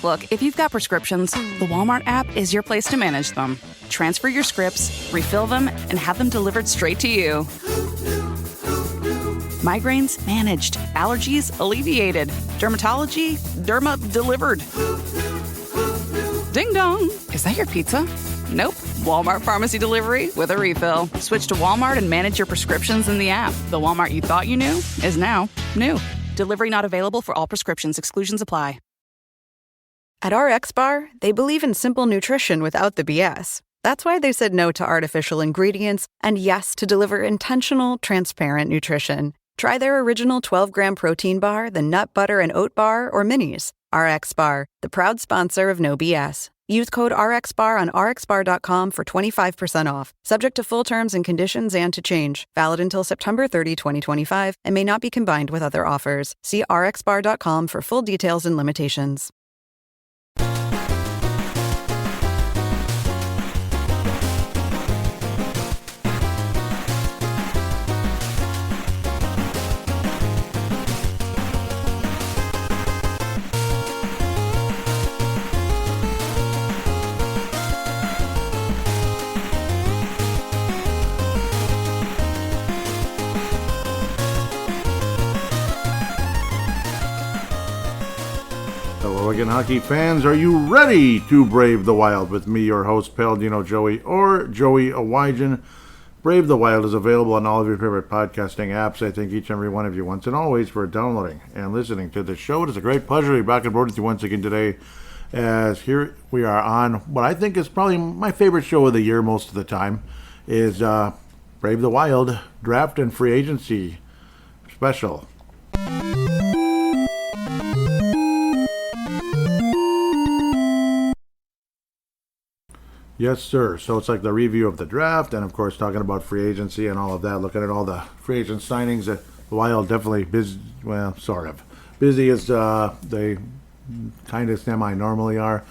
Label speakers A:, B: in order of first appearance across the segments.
A: Look, if you've got prescriptions, the Walmart app is your place to manage them. Transfer your scripts, refill them, and have them delivered straight to you. Migraines managed. Allergies alleviated. Dermatology, Derma delivered. Ding dong! Is that your pizza? Nope. Walmart pharmacy delivery with a refill. Switch to Walmart and manage your prescriptions in the app. The Walmart you thought you knew is now new. Delivery not available for all prescriptions. Exclusions apply.
B: At RX Bar, they believe in simple nutrition without the BS. That's why they said no to artificial ingredients and yes to deliver intentional, transparent nutrition. Try their original 12-gram protein bar, the nut butter and oat bar, or minis. RX Bar, the proud sponsor of No BS. Use code RXBAR on rxbar.com for 25% off. Subject to full terms and conditions and to change. Valid until September 30, 2025, and may not be combined with other offers. See rxbar.com for full details and limitations.
C: Again, hockey fans, are you ready to brave the wild with me, your host, Paladino Joey, or Joey Awajan? Brave the Wild is available on all of your favorite podcasting apps. I thank each and every one of you once and always for downloading and listening to the show. It is a great pleasure to be back and forth with you once again today, as here we are on what I think is probably my favorite show of the year most of the time, is Brave the Wild Draft and Free Agency Special. Yes, sir. So it's like the review of the draft and, of course, talking about free agency and all of that, looking at all the free agent signings. The Wild definitely busy, well, sort of. Busy as they kind of semi-normally are.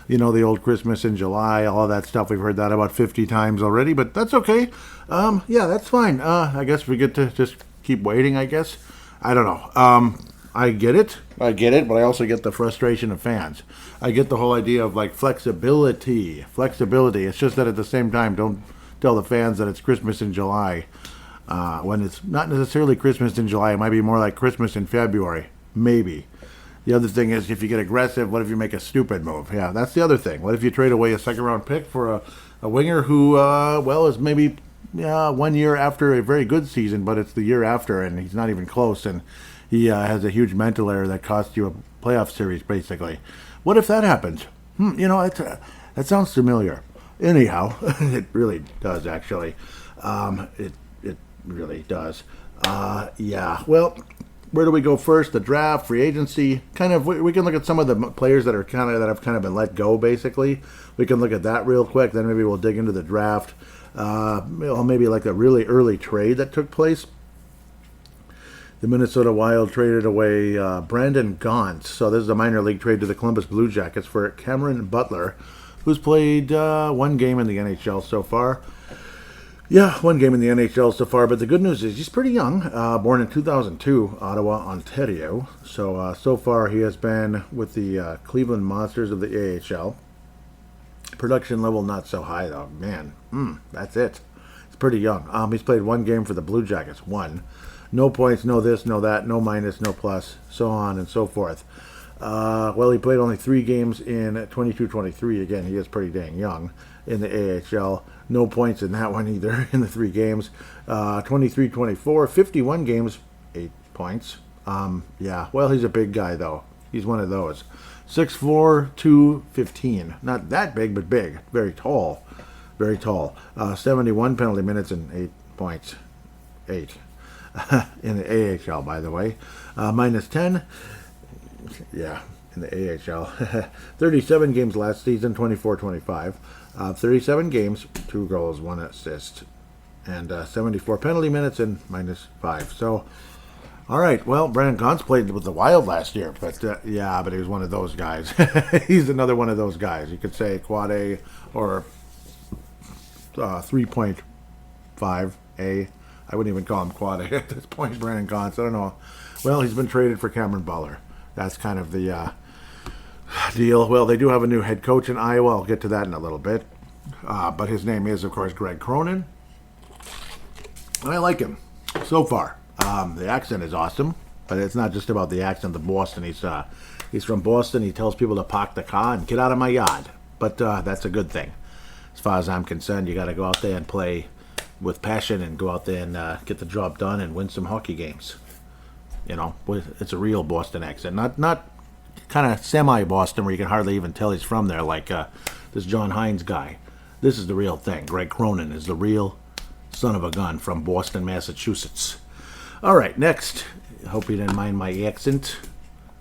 C: You know, the old Christmas in July, all of that stuff. We've heard that about 50 times already, but that's okay. Yeah, that's fine. I guess we get to just keep waiting, I guess. I don't know. I get it, but I also get the frustration of fans. I get the whole idea of, like, flexibility. It's just that at the same time, don't tell the fans that it's Christmas in July. When it's not necessarily Christmas in July, it might be more like Christmas in February. Maybe. The other thing is, if you get aggressive, what if you make a stupid move? Yeah, that's the other thing. What if you trade away a second-round pick for a winger who, is maybe 1 year after a very good season, but it's the year after, and he's not even close, and he has a huge mental error that costs you a playoff series, basically. What if that happens? That sounds familiar. Anyhow, it really does, actually. It really does. Yeah. Well, where do we go first? The draft, free agency. Kind of. We can look at some of the players that have kind of been let go. Basically, we can look at that real quick. Then maybe we'll dig into the draft. Maybe like a really early trade that took place. The Minnesota Wild traded away Brandon Gauntz. So this is a minor league trade to the Columbus Blue Jackets for Cameron Butler, who's played one game in the NHL so far. Yeah, one game in the NHL so far, but the good news is he's pretty young. Born in 2002, Ottawa, Ontario. So far he has been with the Cleveland Monsters of the AHL. Production level not so high, though. Man, that's it. It's pretty young. He's played one game for the Blue Jackets, one. No points, no this, no that, no minus, no plus, so on and so forth. He played only 3 games in 22-23. Again, he is pretty dang young in the AHL. No points in that one either in the 3 games. 23-24, 51 games, 8 points. He's a big guy, though. He's one of those. 6'4", 215. Not that big, but big. Very tall. Very tall. 71 penalty minutes and 8 points. 8. In the AHL, by the way. Minus 10. Yeah, in the AHL. 37 games last season, 24-25. 37 games, 2 goals, 1 assist. And 74 penalty minutes and minus 5. So, all right. Well, Brandon Gauntz played with the Wild last year. But, but he was one of those guys. He's another one of those guys. You could say quad A or 3.5A. I wouldn't even call him quad A at this point, Brandon Gauntz. I don't know. Well, he's been traded for Cameron Butler. That's kind of the deal. Well, they do have a new head coach in Iowa. I'll get to that in a little bit. But his name is, of course, Greg Cronin. And I like him so far. The accent is awesome, but it's not just about the accent of Boston. He's from Boston. He tells people to park the car and get out of my yard. But that's a good thing. As far as I'm concerned, you got to go out there and play with passion and go out there and get the job done and win some hockey games. You know, it's a real Boston accent, not kind of semi-Boston where you can hardly even tell he's from there, like this John Hines guy. This is the real thing. Greg Cronin is the real son of a gun from Boston, Massachusetts. All right, next. I hope you didn't mind my accent,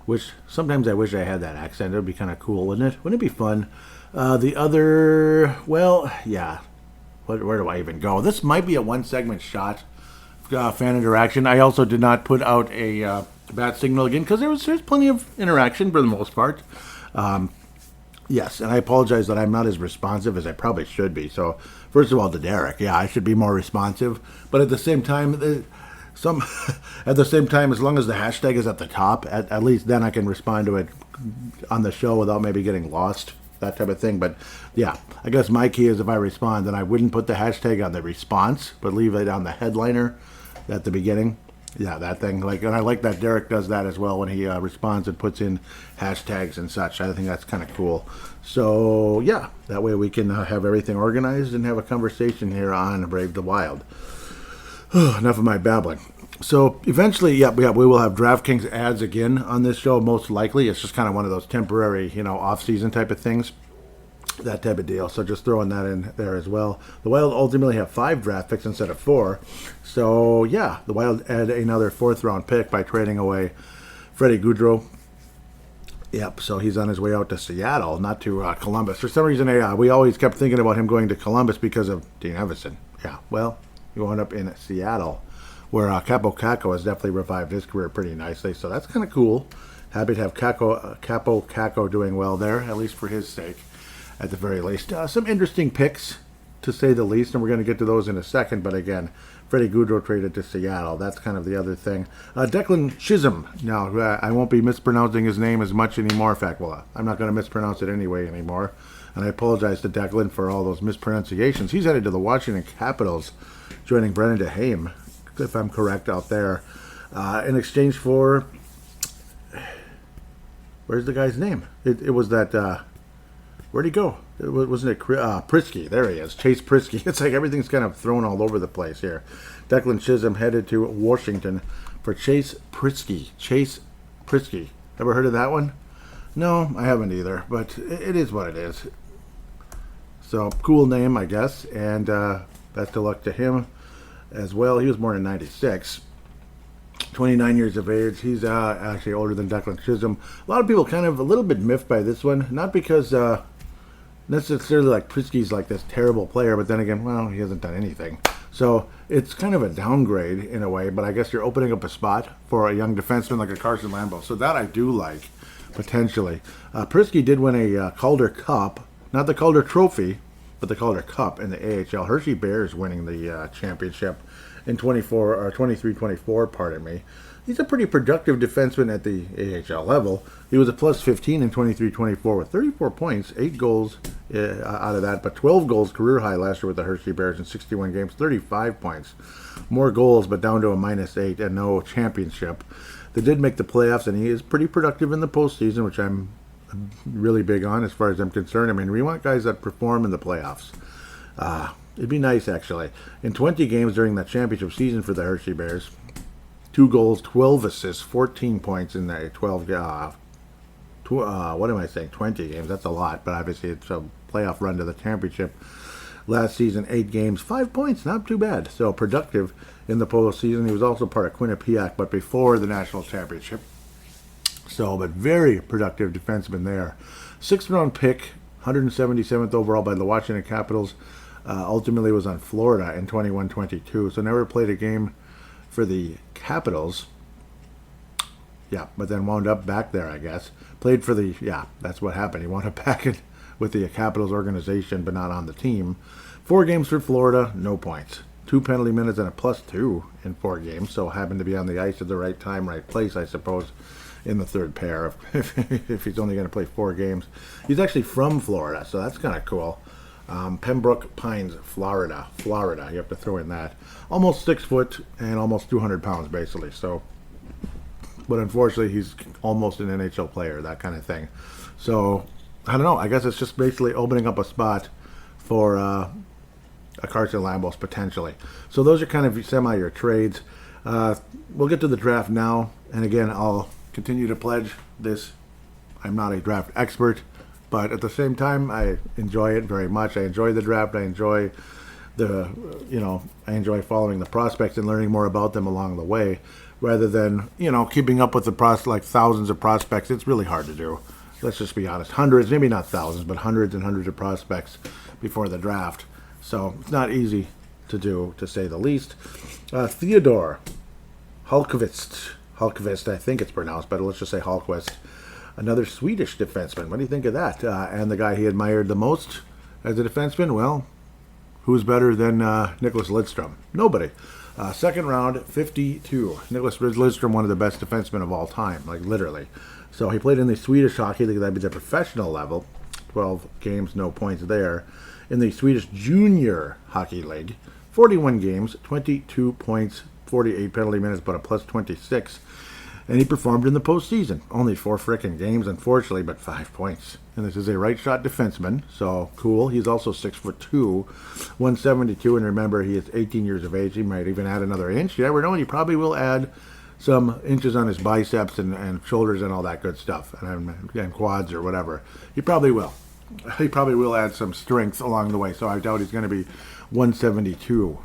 C: which sometimes I wish I had that accent. It would be kind of cool, wouldn't it? Wouldn't it be fun? The other, well, yeah. Where do I even go? This might be a one-segment shot. Fan interaction. I also did not put out a bat signal again because there's plenty of interaction for the most part. Yes, and I apologize that I'm not as responsive as I probably should be. So, first of all, to Derek, yeah, I should be more responsive. But at the same time, as long as the hashtag is at the top, at least then I can respond to it on the show without maybe getting lost, that type of thing. But yeah, I guess my key is if I respond, then I wouldn't put the hashtag on the response, but leave it on the headliner at the beginning. Yeah, that thing. And I like that Derek does that as well when he responds and puts in hashtags and such. I think that's kind of cool. So yeah, that way we can have everything organized and have a conversation here on Brave the Wild. Enough of my babbling. So eventually, we will have DraftKings ads again on this show, most likely. It's just kind of one of those temporary, off-season type of things. That type of deal. So just throwing that in there as well. The Wild ultimately have 5 draft picks instead of 4. So yeah, the Wild add another 4th round pick by trading away Freddie Gaudreau. Yep, so he's on his way out to Seattle, not to Columbus. For some reason, we always kept thinking about him going to Columbus because of Dean Everson. Yeah, well, he wound up in Seattle, where Capo Caco has definitely revived his career pretty nicely. So that's kind of cool. Happy to have Capo Caco doing well there, at least for his sake. At the very least. Some interesting picks, to say the least, and we're going to get to those in a second. But again, Freddie Gaudreau traded to Seattle. That's kind of the other thing. Declan Chisholm. Now, I won't be mispronouncing his name as much anymore. In fact, I'm not going to mispronounce it anyway anymore. And I apologize to Declan for all those mispronunciations. He's headed to the Washington Capitals, joining Brendan DeHame, if I'm correct, out there. In exchange for... Where's the guy's name? It was that... Where'd he go? Wasn't it Prisky? There he is, Chase Prisky. It's like everything's kind of thrown all over the place here. Declan Chisholm headed to Washington for Chase Prisky. Chase Prisky. Ever heard of that one? No, I haven't either, but it is what it is. So, cool name, I guess, and best of luck to him as well. He was born in 96. 29 years of age. He's actually older than Declan Chisholm. A lot of people kind of a little bit miffed by this one, not because... necessarily like Prisky's like this terrible player, but then again, well, he hasn't done anything. So it's kind of a downgrade in a way, but I guess you're opening up a spot for a young defenseman like a Carson Lambeau. So that I do like, potentially. Prisky did win a Calder Cup, not the Calder Trophy, but the Calder Cup in the AHL. Hershey Bears winning the championship in 23-24, pardon me. He's a pretty productive defenseman at the AHL level. He was a plus 15 in 23-24 with 34 points, 8 goals out of that, but 12 goals career high last year with the Hershey Bears in 61 games, 35 points. More goals, but down to a -8 and no championship. They did make the playoffs, and he is pretty productive in the postseason, which I'm really big on as far as I'm concerned. I mean, we want guys that perform in the playoffs. It'd be nice, actually. In 20 games during that championship season for the Hershey Bears, 2 goals, 12 assists, 14 points in the 20 games. That's a lot, but obviously it's a playoff run to the championship. Last season, 8 games, 5 points, not too bad. So productive in the postseason. He was also part of Quinnipiac, but before the national championship. So, but very productive defenseman there. 6th round pick, 177th overall by the Washington Capitals. Ultimately was on Florida in 21-22, so never played a game for the Capitals. Yeah, but then wound up back there, I guess. Played for the, that's what happened. He wound up back with the Capitals organization, but not on the team. 4 games for Florida, no points. 2 penalty minutes and a +2 in 4 games, so happened to be on the ice at the right time, right place, I suppose, in the third pair if he's only going to play 4 games. He's actually from Florida, so that's kind of cool. Pembroke Pines, Florida. You have to throw in that. Almost 6 foot and almost 200 pounds, basically. So, but unfortunately, he's almost an NHL player, that kind of thing. So, I don't know. I guess it's just basically opening up a spot for a Carson Lambos potentially. So those are kind of your trades. We'll get to the draft now, and again, I'll continue to pledge this. I'm not a draft expert, but at the same time, I enjoy it very much. I enjoy the draft. I enjoy I enjoy following the prospects and learning more about them along the way, rather than keeping up with the thousands of prospects. It's really hard to do. Let's just be honest. Hundreds, maybe not thousands, but hundreds and hundreds of prospects before the draft. So it's not easy to do, to say the least. Theodore Hulkvist, I think it's pronounced, but let's just say Hulkvist. Another Swedish defenseman. What do you think of that? And the guy he admired the most as a defenseman? Well, who's better than Nicholas Lidstrom? Nobody. Second round, 52. Nicholas Lidstrom, one of the best defensemen of all time, like literally. So he played in the Swedish Hockey League, that'd be the professional level. 12 games, no points there. In the Swedish Junior Hockey League, 41 games, 22 points, 48 penalty minutes, but a plus 26. And he performed in the postseason. Only 4 frickin' games, unfortunately, but 5 points. And this is a right shot defenseman, so cool. He's also 6'2", 172, and remember, he is 18 years of age. He might even add another inch. You never know, and he probably will add some inches on his biceps and shoulders and all that good stuff, and quads or whatever. He probably will. He probably will add some strength along the way, so I doubt he's going to be 172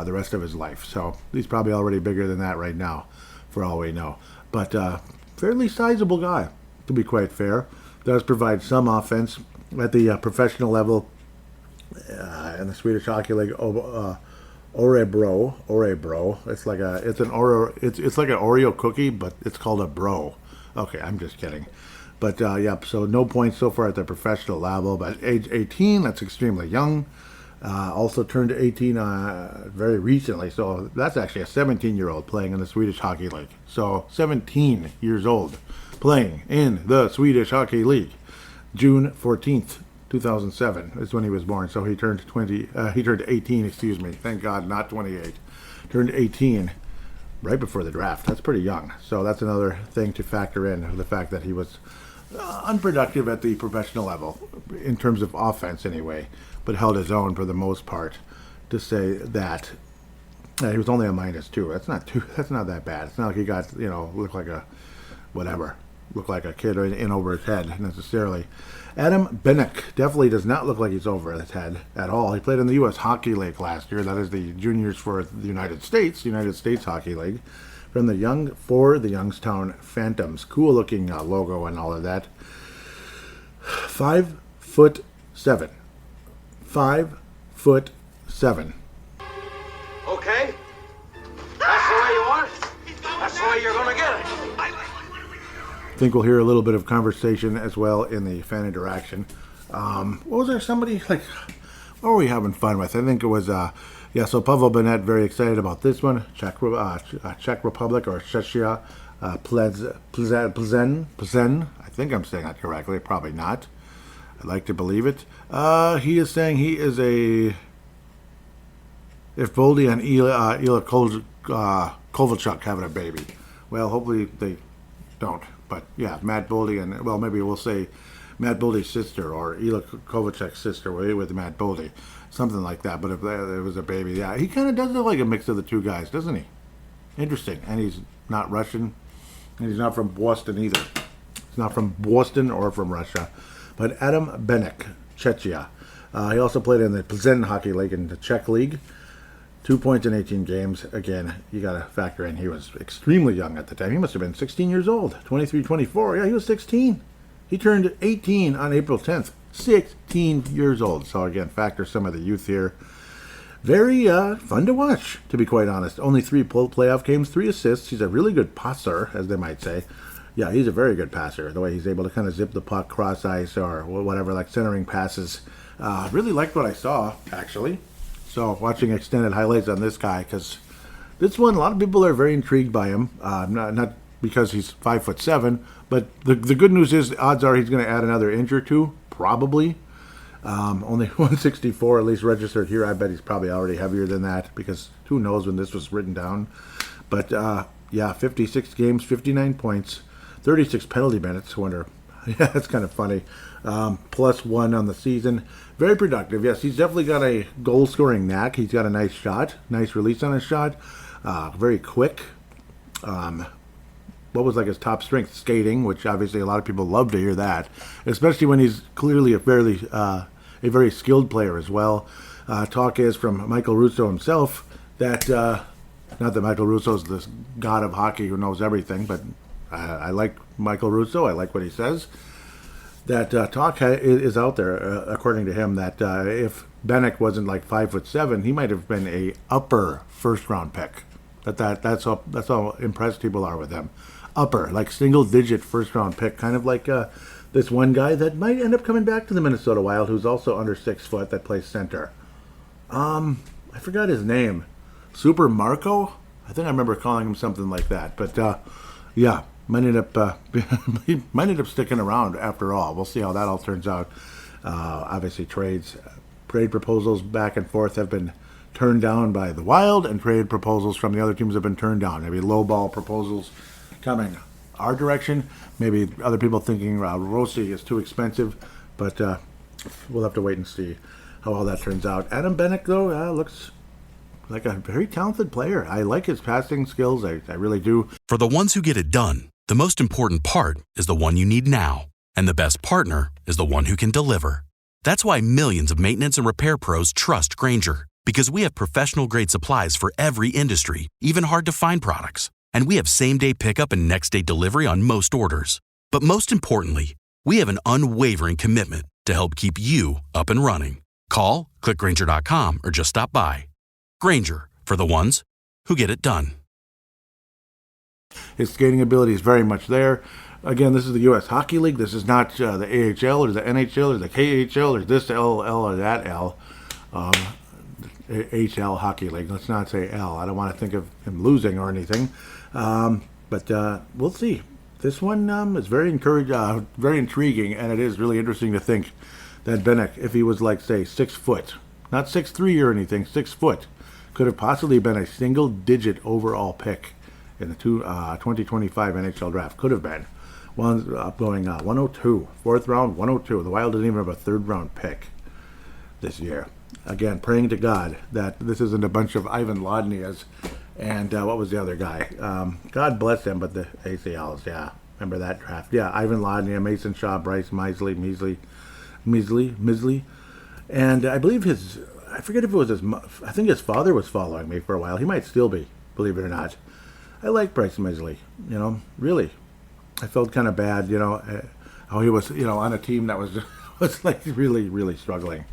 C: the rest of his life. So he's probably already bigger than that right now, for all we know. But fairly sizable guy, to be quite fair. Does provide some offense at the professional level in the Swedish Hockey League. Orebro. It's like an Oreo cookie, but it's called a bro. Okay, I'm just kidding. But so no points so far at the professional level. But age 18, that's extremely young. Also turned 18 very recently, so that's actually a 17-year-old playing in the Swedish Hockey League. So 17 years old playing in the Swedish Hockey League. June 14th, 2007 is when he was born. So he turned 18, excuse me. Thank God, not 28. Turned 18 right before the draft. That's pretty young. So that's another thing to factor in, the fact that he was unproductive at the professional level in terms of offense anyway, but held his own for the most part. To say that he was only a -2. That's not that bad. It's not like he got looked like a kid in over his head necessarily. Adam Benek definitely does not look like he's over his head at all. He played in the U.S. Hockey League last year. That is the juniors for the United States Hockey League. From the Youngstown Phantoms. Cool looking logo and all of that. 5'7". 5'7".
D: Okay? That's the way you want it? That's the way you're gonna get it.
C: I think we'll hear a little bit of conversation as well in the fan interaction. What was there? Somebody what were we having fun with? I think it was so Pavel Bennett, very excited about this one. Czech Republic or Czechia, Plzen. I think I'm saying that correctly. Probably not. I'd like to believe it. He is saying he is if Boldy and Ila Kovalchuk having a baby. Well, hopefully they don't. But yeah, Matt Boldy and, well, maybe we'll say Matt Boldy's sister or Ila Kovalchuk's sister with Matt Boldy. Something like that. But if there was a baby, yeah, he kind of does look like a mix of the two guys, doesn't he? Interesting. And he's not Russian. And he's not from Boston either. He's not from Boston or from Russia. But Adam Benek, Czechia. He also played in the Plzen Hockey League in the Czech League. 2 points in 18 games. Again, you got to factor in he was extremely young at the time. He must have been 16 years old. 23, 24. Yeah, he was 16. He turned 18 on April 10th. 16 years old. So again, factor some of the youth here. Very fun to watch, to be quite honest. Only 3 playoff games, 3 assists. He's a really good passer, as they might say. Yeah, he's a very good passer. The way he's able to kind of zip the puck cross ice or whatever, like centering passes. Really liked what I saw, actually. So watching extended highlights on this guy, because this one, a lot of people are very intrigued by him. Not because he's 5'7". But the good news is the odds are he's going to add another inch or two, probably. Only 164 at least registered here. I bet he's probably already heavier than that because who knows when this was written down. But yeah, 56 games, 59 points, 36 penalty minutes. Wonder, yeah, that's kind of funny. +1 on the season. Very productive. Yes, he's definitely got a goal-scoring knack. He's got a nice shot, nice release on his shot. Very quick. What was like his top strength? Skating, which obviously a lot of people love to hear that, especially when he's clearly a very skilled player as well. Talk is from Michael Russo himself that, not that Michael Russo's the god of hockey who knows everything, but I like Michael Russo. I like what he says. That talk is out there, according to him, that if Bennick wasn't like 5'7", he might have been a upper first-round pick. That's how impressed people are with him. Upper, like single-digit first-round pick, kind of like this one guy that might end up coming back to the Minnesota Wild, who's also under 6 foot, that plays center. I forgot his name. Super Marco? I think I remember calling him something like that. But yeah, might end up sticking around after all. We'll see how that all turns out. Obviously, trade proposals back and forth have been turned down by the Wild, and trade proposals from the other teams have been turned down. Maybe low-ball proposals coming our direction. Maybe other people thinking Rossi is too expensive, but we'll have to wait and see how all that turns out. Adam Bennick, though, looks like a very talented player. I like his passing skills. I really do.
E: For the ones who get it done, the most important part is the one you need now. And the best partner is the one who can deliver. That's why millions of maintenance and repair pros trust Grainger, because we have professional-grade supplies for every industry, even hard-to-find products. And we have same-day pickup and next-day delivery on most orders. But most importantly, we have an unwavering commitment to help keep you up and running. Call, click Grainger.com, or just stop by. Grainger, for the ones who get it done.
C: His skating ability is very much there. Again, this is the U.S. Hockey League. This is not the AHL or the NHL or the KHL or this LL or that L. HL Hockey League. Let's not say L. I don't want to think of him losing or anything. But we'll see. This one is very intriguing, and it is really interesting to think that Bennick, if he was like, say, 6 foot, not 6'3" or anything, 6 foot, could have possibly been a single-digit overall pick in the 2025 NHL draft. Could have been. One going 102, 4th round, 102. The Wild didn't even have a 3rd-round pick this year. Again, praying to God that this isn't a bunch of Ivan Lodnias and what was the other guy? God bless them, but the ACLs, yeah. Remember that draft? Yeah, Ivan Lodnia, Mason Shaw, Bryce Measley. And I believe I forget if it was I think his father was following me for a while. He might still be, believe it or not. I like Bryce Measley, really. I felt kind of bad, how he was, on a team that was like really, really struggling.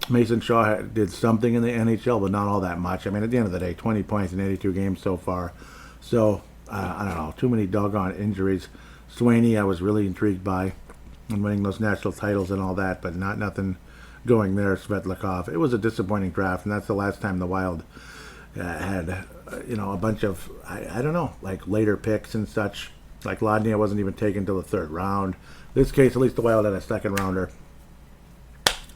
C: Mason Shaw did something in the NHL, but not all that much. I mean, at the end of the day, 20 points in 82 games so far. So, I don't know, too many doggone injuries. Sweeney, I was really intrigued by, and winning those national titles and all that, but nothing going there. Svetlakov. It was a disappointing draft, and that's the last time the Wild had, a bunch of, I don't know, like later picks and such. Like Lodnia wasn't even taken until the 3rd round. In this case, at least the Wild had a 2nd rounder.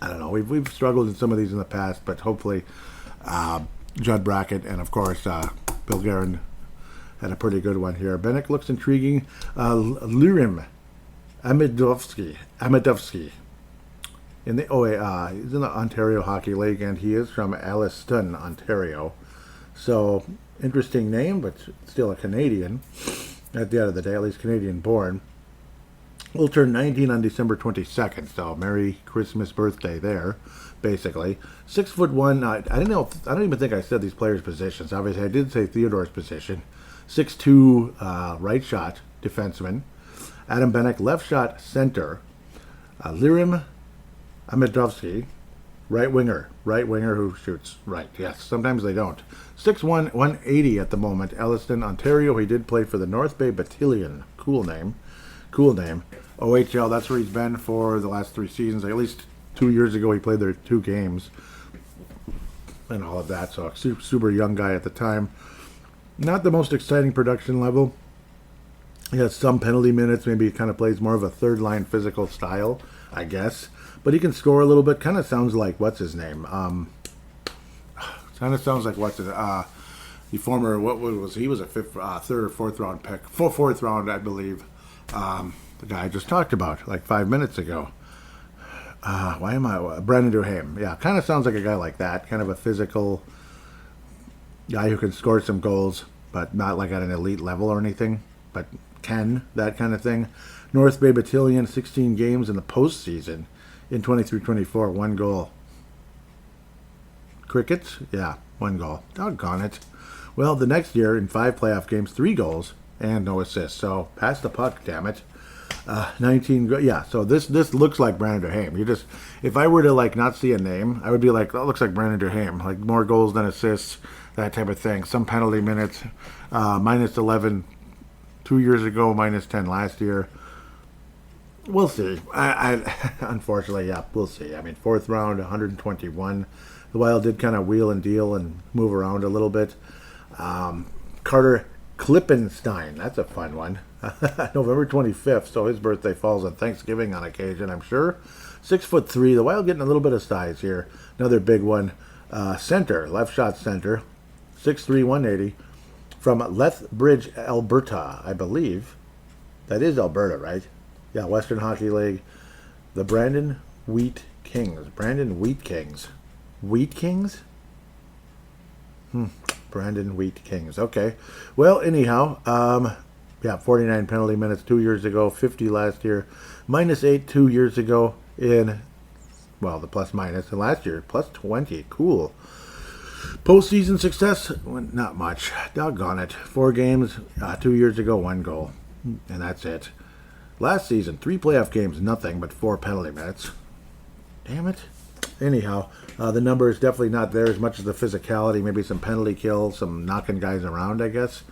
C: I don't know. We've struggled in some of these in the past, but hopefully Judd Brackett and, of course, Bill Guerin had a pretty good one here. Bennick looks intriguing. Lirim Amidovsky. He's in the Ontario Hockey League, and he is from Alliston, Ontario. So, interesting name, but still a Canadian. At the end of the day, at least Canadian-born. Will turn 19 on December 22nd, so Merry Christmas birthday there, basically. 6'1". I don't even think I said these players' positions. Obviously, I did say Theodore's position. 6'2", right shot defenseman. Adam Bennick, left shot center. Lirim Amidovsky, right winger who shoots right. Yes, sometimes they don't. 6'1", 180 at the moment. Alliston, Ontario. He did play for the North Bay Battalion. Cool name. OHL, that's where he's been for the last 3 seasons. At least 2 years ago, he played there 2 games and all of that. So, super young guy at the time. Not the most exciting production level. He has some penalty minutes. Maybe he kind of plays more of a third line physical style, I guess. But he can score a little bit. Kind of sounds like, what's his name? Kind of sounds like the former, what was he? Was a third or fourth round pick. Fourth round, I believe. The guy I just talked about like 5 minutes ago. Brandon Duhaime. Yeah, kind of sounds like a guy like that. Kind of a physical guy who can score some goals, but not like at an elite level or anything. But can, that kind of thing. North Bay Battalion, 16 games in the postseason in 23-24, 1 goal. Crickets? Yeah, 1 goal. Doggone it. Well, the next year, in 5 playoff games, 3 goals and no assists. So, pass the puck, damn it. 19, yeah, so this looks like Brandon Duhaime. If I were to, like, not see a name, I would be like, that looks like Brandon Duhaime. Like, more goals than assists, that type of thing. Some penalty minutes, minus 11 2 years ago, minus 10 last year. We'll see. Unfortunately, yeah, we'll see. I mean, 4th round, 121. The Wild did kind of wheel and deal and move around a little bit. Carter Klippenstein, that's a fun one. November 25th, so his birthday falls on Thanksgiving on occasion, I'm sure. 6'3", the Wild getting a little bit of size here. Another big one. Center, left shot center, 6'3", 180, from Lethbridge, Alberta, I believe. That is Alberta, right? Yeah, Western Hockey League. The Brandon Wheat Kings. Brandon Wheat Kings. Wheat Kings? Brandon Wheat Kings. Okay. Well, anyhow, 49 penalty minutes 2 years ago, 50 last year, minus 8 2 years ago in, well, the plus minus, and last year, plus 20. Cool. Postseason success? Not much. Doggone it. 4 games, 2 years ago, 1 goal. And that's it. Last season, 3 playoff games, nothing but 4 penalty minutes. Damn it. Anyhow, the number is definitely not there as much as the physicality. Maybe some penalty kills, some knocking guys around, I guess.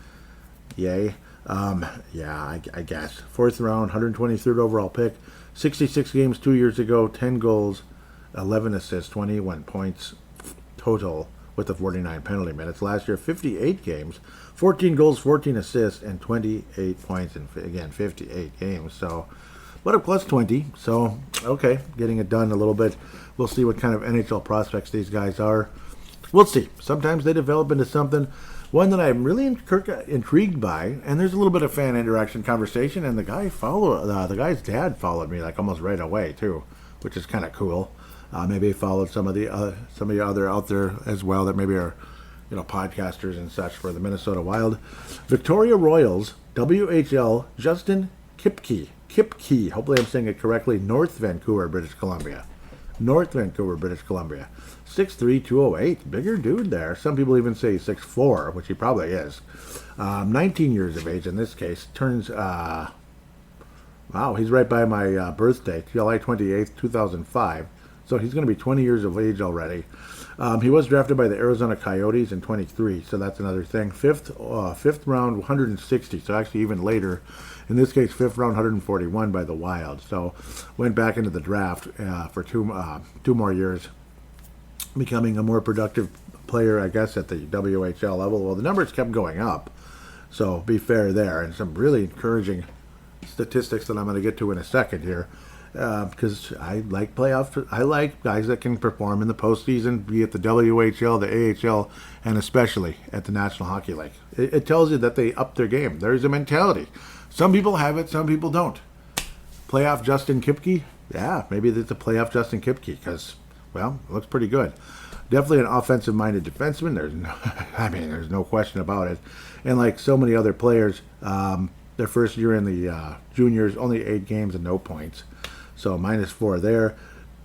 C: Yay. I guess. 4th round, 123rd overall pick. 66 games 2 years ago, 10 goals, 11 assists, 21 points total with the 49 penalty minutes. Last year, 58 games, 14 goals, 14 assists, and 28 points in, again, 58 games. So, but a plus 20. So, okay, getting it done a little bit. We'll see what kind of NHL prospects these guys are. We'll see. Sometimes they develop into something. One that I'm really intrigued by, and there's a little bit of fan interaction conversation, and the guy's dad followed me like almost right away too, which is kind of cool. Maybe he followed some of the other out there as well that maybe are, podcasters and such for the Minnesota Wild. Victoria Royals, WHL, Justin Kipke. Hopefully I'm saying it correctly. North Vancouver, British Columbia. 6'3", 208. Bigger dude there. Some people even say 6'4", which he probably is. 19 years of age in this case. Turns, wow, he's right by my birthday, July 28th, 2005. So he's going to be 20 years of age already. He was drafted by the Arizona Coyotes in 23, so that's another thing. Fifth round, 160, so actually even later. In this case, 5th round, 141 by the Wild. So went back into the draft for two more years, becoming a more productive player, I guess, at the WHL level. Well, the numbers kept going up, so be fair there. And some really encouraging statistics that I'm going to get to in a second here. Because I like playoffs. I like guys that can perform in the postseason, be it the WHL, the AHL, and especially at the National Hockey League. It tells you that they up their game. There's a mentality. Some people have it, some people don't. Playoff Justin Kipke? Yeah, maybe it's a playoff Justin Kipke because, well, it looks pretty good. Definitely an offensive-minded defenseman. There's no question about it. And like so many other players, their first year in the juniors, only 8 games and no points. So -4 there.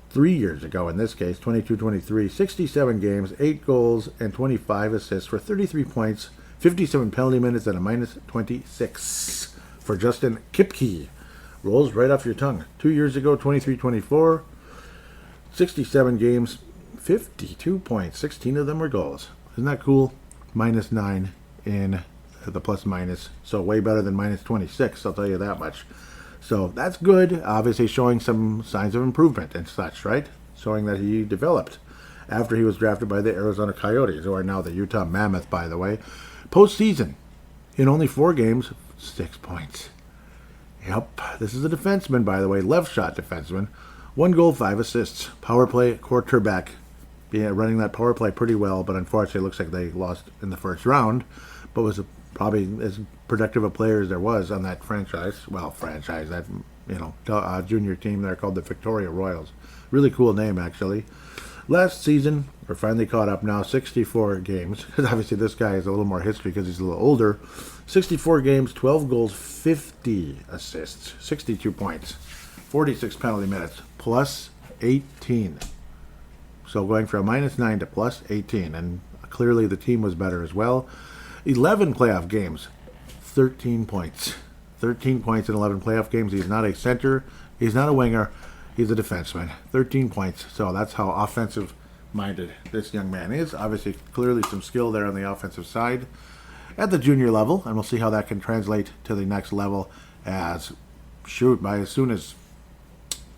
C: 3 years ago, in this case, 22-23, 67 games, 8 goals, and 25 assists for 33 points, 57 penalty minutes, and a -26 for Justin Kipke. Rolls right off your tongue. 2 years ago, 23-24, 67 games, 52 points, 16 of them were goals. Isn't that cool? -9 in the plus-minus, so way better than -26, I'll tell you that much. So that's good, obviously showing some signs of improvement and such, right? Showing that he developed after he was drafted by the Arizona Coyotes, who are now the Utah Mammoth, by the way. Postseason, in only 4 games, 6 points. Yep, this is a defenseman, by the way, left shot defenseman. 1 goal, 5 assists. Power play quarterback. Yeah, running that power play pretty well, but unfortunately it looks like they lost in the first round. But was probably as productive a player as there was on that that junior team there called the Victoria Royals. Really cool name, actually. Last season, we're finally caught up now, 64 games. Obviously this guy has a little more history because he's a little older. 64 games, 12 goals, 50 assists, 62 points, 46 penalty minutes, plus 18. So going from -9 to plus 18, and clearly the team was better as well. 11 playoff games, 13 points. 13 points in 11 playoff games. He's not a center, he's not a winger, he's a defenseman. 13 points, so that's how offensive-minded this young man is. Obviously, clearly some skill there on the offensive side at the junior level, and we'll see how that can translate to the next level as soon as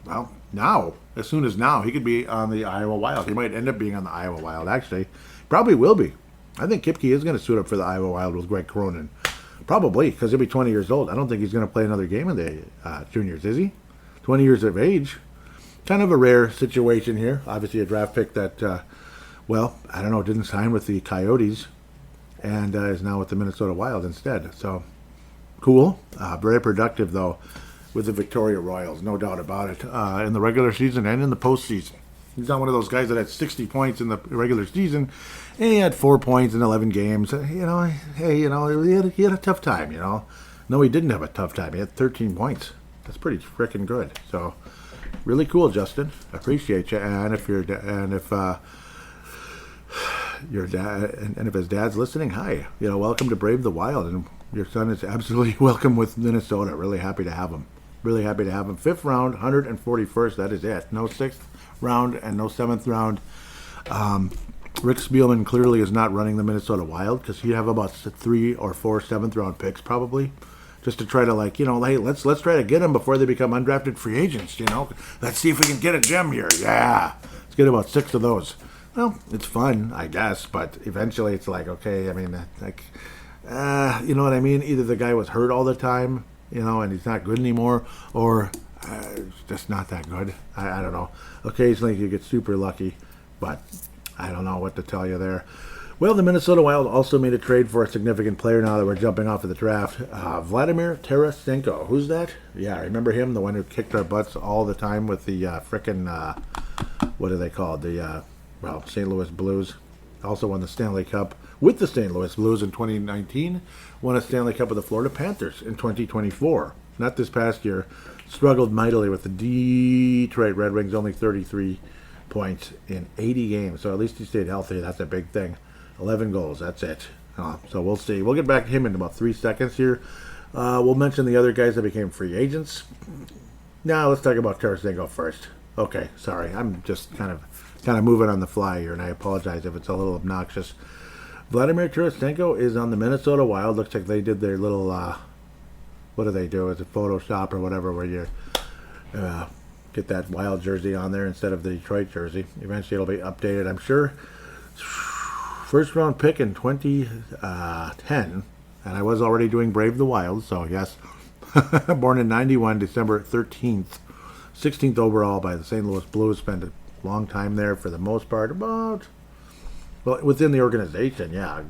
C: now, he could be on the Iowa Wild. He might end up being on the Iowa Wild, actually. Probably will be. I think Kipke is going to suit up for the Iowa Wild with Greg Cronin. Probably, because he'll be 20 years old. I don't think he's going to play another game in the juniors, is he? 20 years of age. Kind of a rare situation here. Obviously a draft pick that, didn't sign with the Coyotes and is now with the Minnesota Wild instead. So, cool. Very productive, though, with the Victoria Royals, no doubt about it, in the regular season and in the postseason. He's not one of those guys that had 60 points in the regular season, and he had 4 points in 11 games. He had a tough time, No, he didn't have a tough time. He had 13 points. That's pretty freaking good. So, really cool, Justin. I appreciate you. And if your dad, and if his dad's listening, hi. Welcome to Brave the Wild, and your son is absolutely welcome with Minnesota. Really happy to have him. Really happy to have him. 5th round, 141st. That is it. No 6th round and no 7th round. Rick Spielman clearly is not running the Minnesota Wild because he'd have about 3 or 4 7th round picks probably, just to try to hey, let's try to get them before they become undrafted free agents. Let's see if we can get a gem here. Yeah, let's get about 6 of those. Well, it's fun, I guess, but eventually it's okay. I mean, you know what I mean? Either the guy was hurt all the time, and he's not good anymore, or just not that good. I don't know. Occasionally you get super lucky, but I don't know what to tell you there. Well, the Minnesota Wild also made a trade for a significant player now that we're jumping off of the draft. Vladimir Tarasenko. Who's that? Yeah, remember him? The one who kicked our butts all the time with the what are they called? The St. Louis Blues. Also won the Stanley Cup with the St. Louis Blues in 2019. Won a Stanley Cup with the Florida Panthers in 2024. Not this past year. Struggled mightily with the Detroit Red Wings, only 33 points in 80 games. So at least he stayed healthy. That's a big thing. 11 goals. That's it. So we'll see. We'll get back to him in about 3 seconds here. We'll mention the other guys that became free agents. Now let's talk about Tarasenko first. Okay, sorry. I'm just kind of moving on the fly here, and I apologize if it's a little obnoxious. Vladimir Tarasenko is on the Minnesota Wild. Looks like they did their little, what do they do? Is it Photoshop or whatever, where you get that Wild jersey on there instead of the Detroit jersey. Eventually it'll be updated, I'm sure. First round pick in 2010, and I was already doing Brave the Wild, so yes. Born in 91, December 13th. 16th overall by the St. Louis Blues. Spent a long time there for the most part. Within the organization, yeah.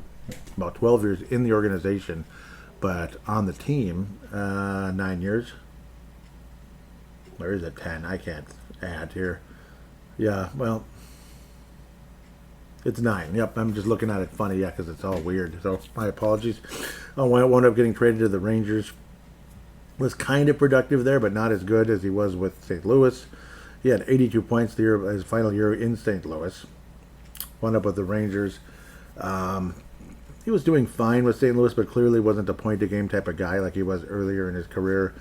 C: About 12 years in the organization. But on the team, 9 years. Where is it? 10. I can't add here. Yeah, well, it's 9. Yep, I'm just looking at it funny, yeah, because it's all weird. So, my apologies. I wound up getting traded to the Rangers. Was kind of productive there, but not as good as he was with St. Louis. He had 82 points his final year in St. Louis. Wound up with the Rangers. He was doing fine with St. Louis, but clearly wasn't a point-a-game type of guy like he was earlier in his career.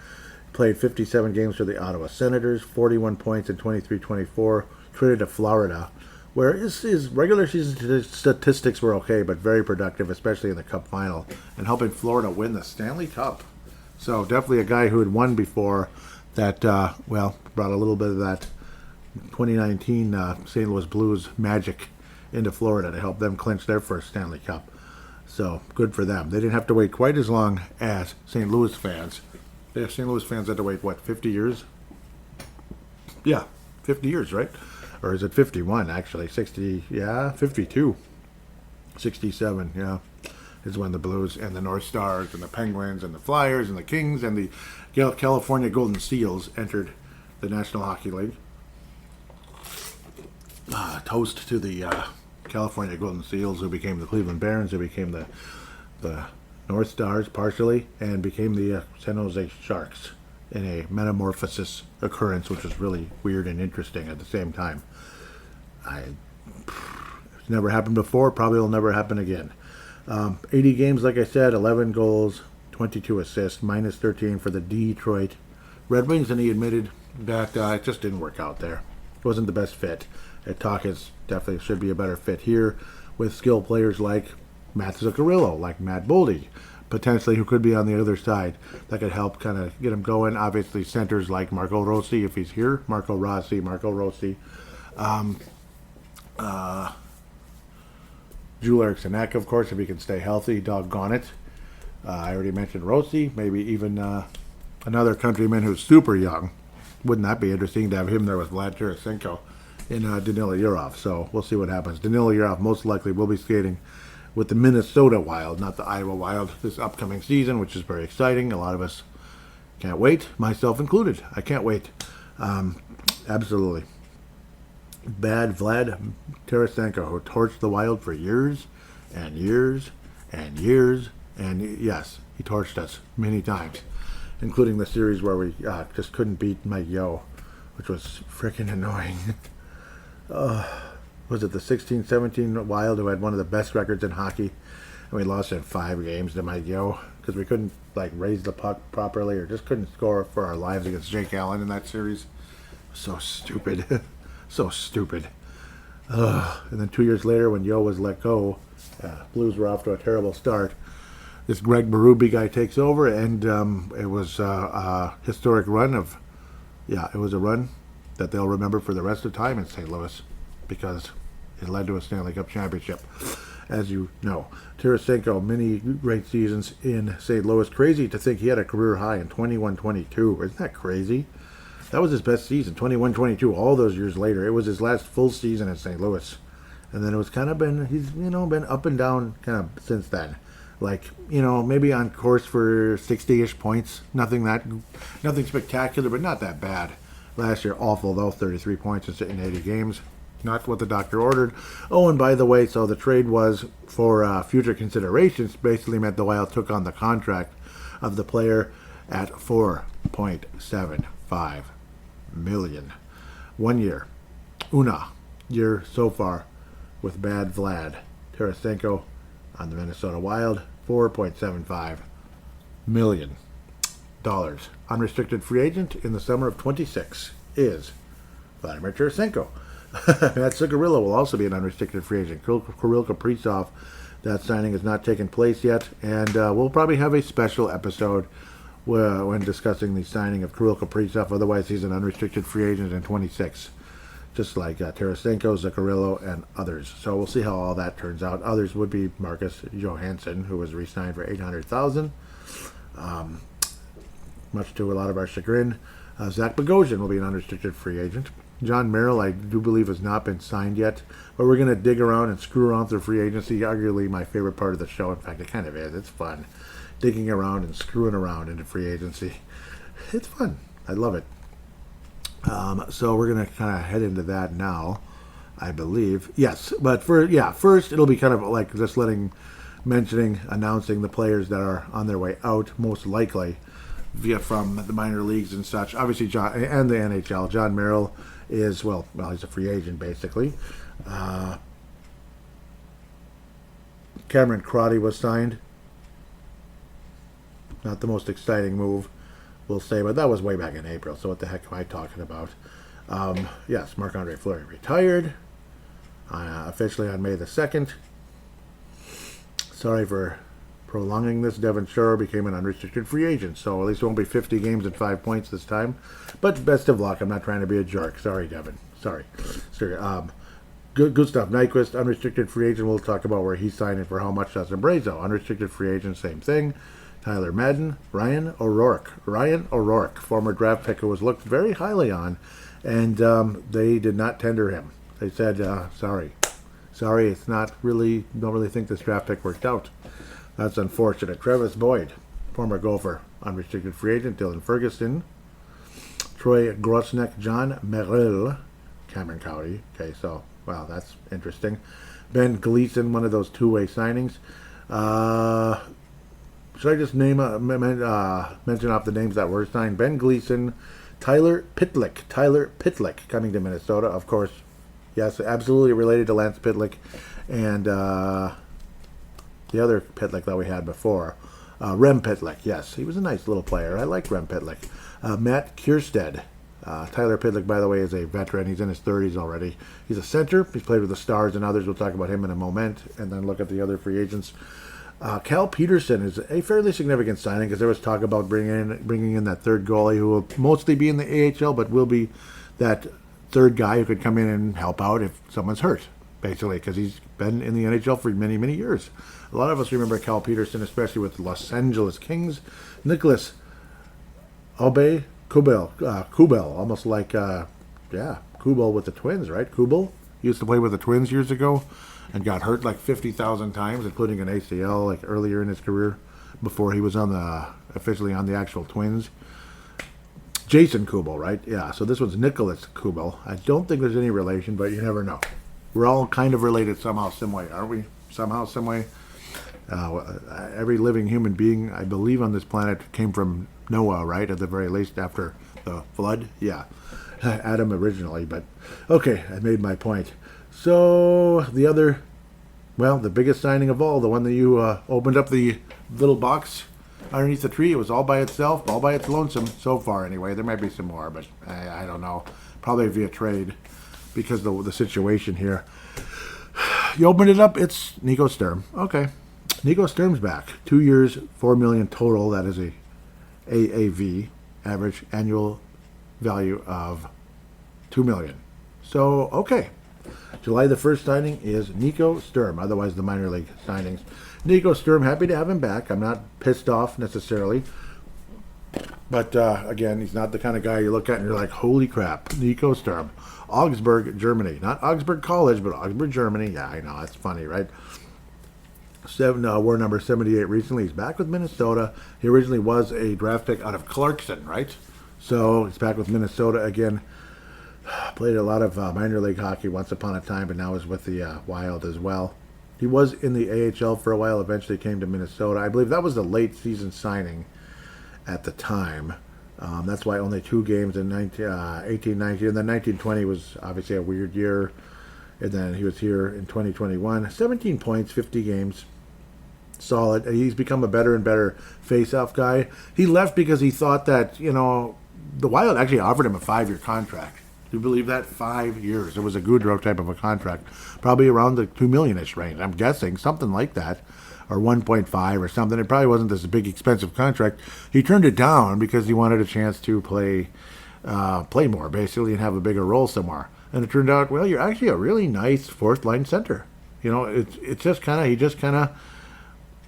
C: Played 57 games for the Ottawa Senators, 41 points in 23-24. Traded to Florida, where his regular season statistics were okay, but very productive, especially in the Cup final, and helping Florida win the Stanley Cup. So definitely a guy who had won before that, brought a little bit of that 2019 St. Louis Blues magic into Florida to help them clinch their first Stanley Cup. So good for them. They didn't have to wait quite as long as St. Louis fans Yeah, St. Louis fans had to wait, what, 50 years? Yeah, 50 years, right? Or is it 51, actually? 60, yeah, 52. 67, yeah, is when the Blues and the North Stars and the Penguins and the Flyers and the Kings and the California Golden Seals entered the National Hockey League. Toast to the California Golden Seals, who became the Cleveland Barons, who became the North Stars partially, and became the San Jose Sharks in a metamorphosis occurrence, which was really weird and interesting at the same time. It's never happened before, probably will never happen again. 80 games, like I said, 11 goals, 22 assists, minus 13 for the Detroit Red Wings, and he admitted that it just didn't work out there. It wasn't the best fit. Talkis definitely should be a better fit here with skilled players like Matt Zuccarello, like Matt Boldy, potentially, who could be on the other side. That could help kind of get him going. Obviously, centers like Marco Rossi, if he's here. Marco Rossi. Joel Eriksson Ek, of course, if he can stay healthy. Doggone it. I already mentioned Rossi. Maybe even another countryman who's super young. Wouldn't that be interesting to have him there with Vlad Tarasenko and Danila Yurov? So we'll see what happens. Danila Yurov most likely will be skating with the Minnesota Wild, not the Iowa Wild, this upcoming season, which is very exciting. A lot of us can't wait, myself included. I can't wait. Absolutely. Bad Vlad Tarasenko, who torched the Wild for years and years and years. And yes, he torched us many times, including the series where we just couldn't beat Mike Yeo, which was freaking annoying. Was it the 16-17 Wild, who had one of the best records in hockey, and we lost in 5 games to Mike Yeo because we couldn't raise the puck properly, or just couldn't score for our lives against Jake Allen in that series. So stupid. So stupid. And then 2 years later, when Yeo was let go, Blues were off to a terrible start. This Greg Berube guy takes over, and it was a historic run of, it was a run that they'll remember for the rest of the time in St. Louis, because it led to a Stanley Cup championship, as you know. Tarasenko, many great seasons in St. Louis. Crazy to think he had a career high in 21-22. Isn't that crazy? That was his best season, 21-22. All those years later, it was his last full season in St. Louis. And then it was kind of he's been up and down kind of since then. Maybe on course for 60-ish points. Nothing spectacular, but not that bad. Last year, awful though, 33 points in 80 games. Not what the doctor ordered. Oh, and by the way, so the trade was for future considerations. Basically meant the Wild took on the contract of the player at $4.75 million. 1 year. Una year so far with bad Vlad Tarasenko on the Minnesota Wild. $4.75 million. Unrestricted free agent in the summer of 26 is Vladimir Tarasenko. Matt Zuccarello will also be an unrestricted free agent. Kirill Kaprizov, that signing has not taken place yet, and we'll probably have a special episode when discussing the signing of Kirill Kaprizov. Otherwise, he's an unrestricted free agent in 26, just like Tarasenko, Zuccarello, and others. So we'll see how all that turns out. Others would be Marcus Johansson, who was re-signed for $800,000. Much to a lot of our chagrin. Zach Bogosian will be an unrestricted free agent. John Merrill, I do believe, has not been signed yet, but we're going to dig around and screw around through free agency. Arguably my favorite part of the show. In fact, it kind of is. It's fun. Digging around and screwing around into free agency. It's fun. I love it. So we're going to kind of head into that now, I believe. Yes, but first it'll be kind of like just announcing the players that are on their way out, most likely, from the minor leagues and such. Obviously, John and the NHL. John Merrill is, he's a free agent, basically. Cameron Crotty was signed. Not the most exciting move, we'll say, but that was way back in April, so what the heck am I talking about? Yes, Marc-Andre Fleury retired officially on May the 2nd. Sorry for prolonging this. Devin Shore became an unrestricted free agent, so at least it won't be 50 games and 5 points this time. But best of luck. I'm not trying to be a jerk. Sorry, Devin. Sorry. Good stuff. Nyquist, unrestricted free agent. We'll talk about where he signed and for how much. That's Abrazo, unrestricted free agent. Same thing. Tyler Madden, Ryan O'Rourke, former draft pick who was looked very highly on, and they did not tender him. They said, sorry, it's not really, don't really think this draft pick worked out. That's unfortunate. Travis Boyd, former Gopher, unrestricted free agent. Dylan Ferguson, Troy Grosnick, John Merrill, Cameron County. Okay, so, wow, that's interesting. Ben Gleason, one of those two-way signings. Should I just mention off the names that were signed? Ben Gleason, Tyler Pitlick, coming to Minnesota, of course. Yes, absolutely related to Lance Pitlick, and the other Pitlick that we had before, Rem Pitlick. Yes, he was a nice little player. I like Rem Pitlick. Matt Kierstead. Tyler Pitlick, by the way, is a veteran. He's in his 30s already. He's a center. He's played with the Stars and others. We'll talk about him in a moment, and then look at the other free agents. Cal Peterson is a fairly significant signing because there was talk about bringing in that third goalie who will mostly be in the AHL, but will be that third guy who could come in and help out if someone's hurt, basically, because he's been in the NHL for many, many years. A lot of us remember Cal Peterson, especially with Los Angeles Kings. Nicholas Kubel, almost like, Kubel with the Twins, right? Kubel used to play with the Twins years ago and got hurt like 50,000 times, including an ACL like earlier in his career before he was officially on the actual Twins. Jason Kubel, right? Yeah, so this one's Nicholas Kubel. I don't think there's any relation, but you never know. We're all kind of related somehow, some way, aren't we? Somehow, some way. Every living human being, I believe, on this planet came from Noah, right? At the very least, after the flood. Yeah, Adam originally, but okay, I made my point. So the biggest signing of all, the one that you opened up the little box underneath the tree, it was all by itself, all by its lonesome so far anyway. There might be some more, but I don't know. Probably via trade because of the situation here. You opened it up, it's Nico Sturm. Okay. Nico Sturm's back. 2 years, $4 million total. That is a AAV, average annual value of $2 million. So, okay. July the 1st signing is Nico Sturm, otherwise the minor league signings. Nico Sturm, happy to have him back. I'm not pissed off necessarily. But, again, he's not the kind of guy you look at and you're like, holy crap, Nico Sturm. Augsburg, Germany. Not Augsburg College, but Augsburg, Germany. Yeah, I know, that's funny, right? War number 78 recently. He's back with Minnesota. He originally was a draft pick out of Clarkson, right? So he's back with Minnesota again. Played a lot of minor league hockey once upon a time, but now is with the Wild as well. He was in the AHL for a while, eventually came to Minnesota. I believe that was the late season signing at the time. That's why only 2 games in 18-19. And then 19-20 was obviously a weird year. And then he was here in 2021. 17 points, 50 games. Solid. He's become a better and better face-off guy. He left because he thought that, the Wild actually offered him a 5-year contract. Do you believe that? 5 years. It was a Goudreau type of a contract. Probably around the $2 million-ish range. I'm guessing. Something like that. Or 1.5 or something. It probably wasn't this big expensive contract. He turned it down because he wanted a chance to play more, basically, and have a bigger role somewhere. And it turned out, well, you're actually a really nice fourth-line center. It's just kind of,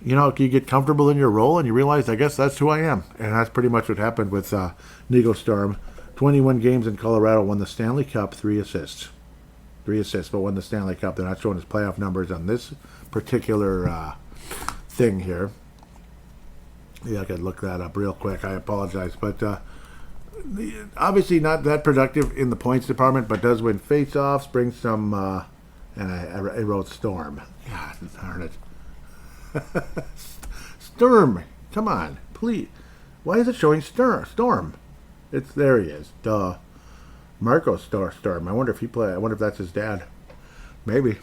C: you get comfortable in your role and you realize, I guess that's who I am. And that's pretty much what happened with Nico Sturm. 21 games in Colorado, won the Stanley Cup, 3 assists. 3 assists, but won the Stanley Cup. They're not showing his playoff numbers on this particular thing here. Yeah, I could look that up real quick. I apologize. But obviously not that productive in the points department, but does win face-offs, brings some, and I wrote Storm. God darn it. Sturm. Come on, please. Why is it showing Storm? There he is. Duh. Marco Sturm. I wonder if that's his dad. Maybe.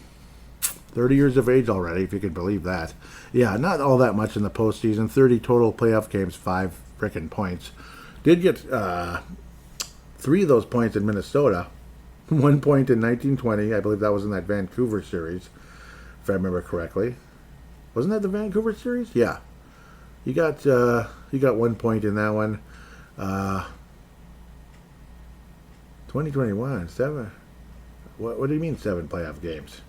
C: 30 years of age already, if you can believe that. Yeah, not all that much in the postseason. 30 total playoff games, 5 frickin' points. Did get 3 of those points in Minnesota. 1 point in 1920. I believe that was in that Vancouver series, if I remember correctly. Wasn't that the Vancouver series? Yeah. You got 1 point in that one. 2021, 7. What do you mean 7 playoff games?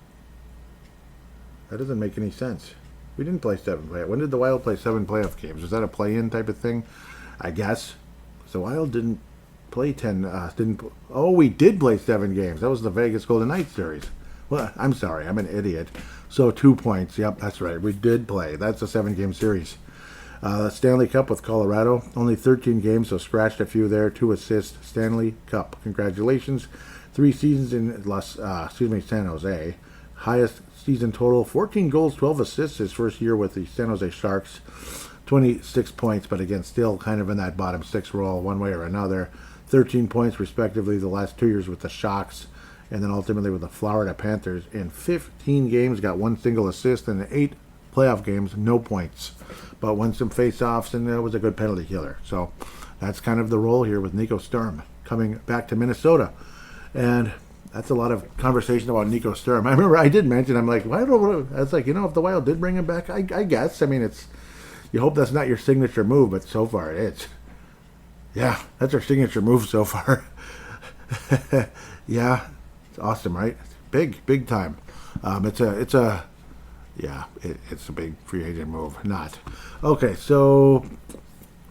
C: That doesn't make any sense. We didn't play 7 playoff. When did the Wild play 7 playoff games? Was that a play-in type of thing? I guess. So Wild didn't play 10. We did play 7 games. That was the Vegas Golden Knights series. Well, I'm sorry. I'm an idiot. So 2 points. Yep, that's right. We did play. That's a 7-game series. Stanley Cup with Colorado. Only 13 games, so scratched a few there. 2 assists. Stanley Cup. Congratulations. 3 seasons in San Jose. Highest season total, 14 goals, 12 assists his first year with the San Jose Sharks. 26 points, but again, still kind of in that bottom 6 role one way or another. 13 points, respectively, the last 2 years with the Sharks, and then ultimately with the Florida Panthers. In 15 games, got 1 single assist, and in 8 playoff games, no points. But won some face-offs, and was a good penalty killer. So that's kind of the role here with Nico Sturm coming back to Minnesota. And that's a lot of conversation about Nico Sturm. I remember I did mention, I'm like, why don't I was like, if the Wild did bring him back, I guess. I mean, you hope that's not your signature move, but so far it is. Yeah, that's our signature move so far. Yeah, it's awesome, right? Big time. It's a big free agent move. Not. Okay, so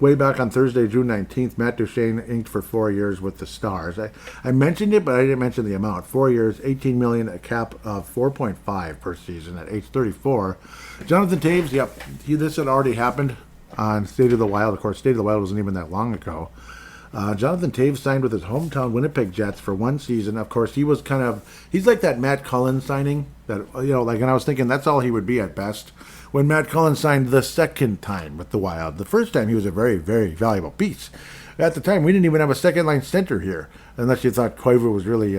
C: way back on Thursday, June 19th, Matt Duchene inked for 4 years with the Stars. I mentioned it, but I didn't mention the amount. 4 years, $18 million, a cap of 4.5 per season at age 34. Jonathan Toews, this had already happened on State of the Wild. Of course, State of the Wild wasn't even that long ago. Jonathan Toews signed with his hometown Winnipeg Jets for 1 season. Of course, he's like that Matt Cullen signing that, and I was thinking that's all he would be at best. When Matt Cullen signed the second time with the Wild, the first time he was a very, very valuable piece. At the time, we didn't even have a second-line center here, unless you thought Koivu was really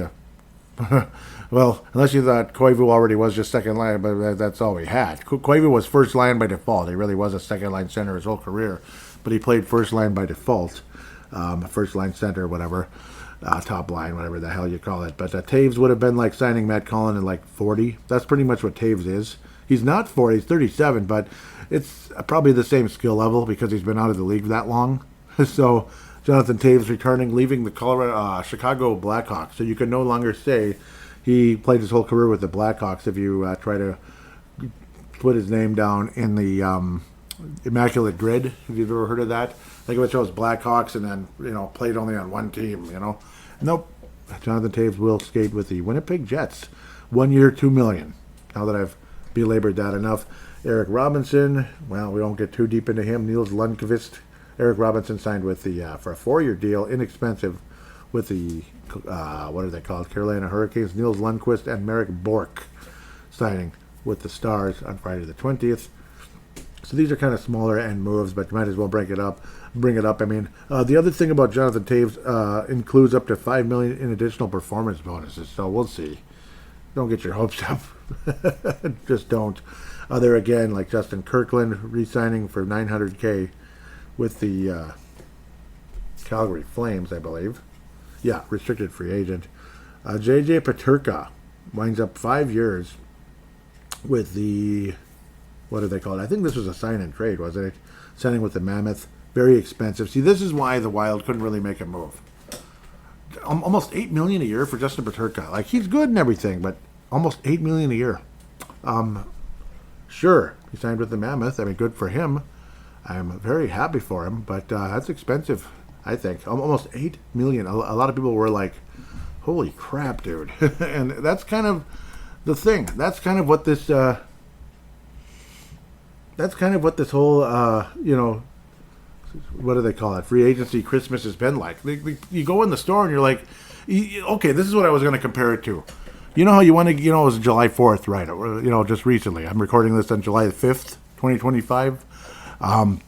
C: unless you thought Koivu already was just second line, but that's all we had. Koivu was first line by default. He really was a second-line center his whole career, but he played first line by default. First line center, whatever, top line, whatever the hell you call it. But Toews would have been like signing Matt Cullen in like 40. That's pretty much what Toews is. He's not 40, he's 37, but it's probably the same skill level because he's been out of the league that long. So Jonathan Toews returning, leaving the Chicago Blackhawks. So you can no longer say he played his whole career with the Blackhawks if you try to put his name down in the Immaculate Grid. Have you ever heard of that? Like if it shows Blackhawks and then, played only on one team, Nope. Jonathan Toews will skate with the Winnipeg Jets. 1 year, $2 million. Now that I've belabored that enough. Eric Robinson, well, we won't get too deep into him. Niels Lundqvist. Eric Robinson signed with for a 4-year deal, inexpensive, with the, what are they called, Carolina Hurricanes. Niels Lundqvist and Merrick Bork signing with the Stars on Friday the 20th. So these are kind of smaller end moves, but you might as well bring it up. I mean, the other thing about Jonathan Toews includes up to $5 million in additional performance bonuses. So we'll see. Don't get your hopes up. Just don't. Other again, like Justin Kirkland re-signing for $900K with the Calgary Flames, I believe. Yeah, restricted free agent. JJ Peterka winds up 5 years with the, what do they call it? I think this was a sign and trade, wasn't it? Signing with the Mammoth. Very expensive. See, this is why the Wild couldn't really make a move. Almost $8 million a year for Justin Peterka. Like, he's good and everything, but almost $8 million a year. Sure, he signed with the Mammoth. I mean, good for him. I'm very happy for him, but that's expensive, I think. Almost $8 million. A lot of people were like, holy crap, dude. And that's kind of the thing. That's kind of what this whole, what do they call it? Free agency Christmas has been like. You go in the store and you're like, okay, this is what I was going to compare it to. You know how you want to, it was July 4th, right? Just recently. I'm recording this on July 5th, 2025. Like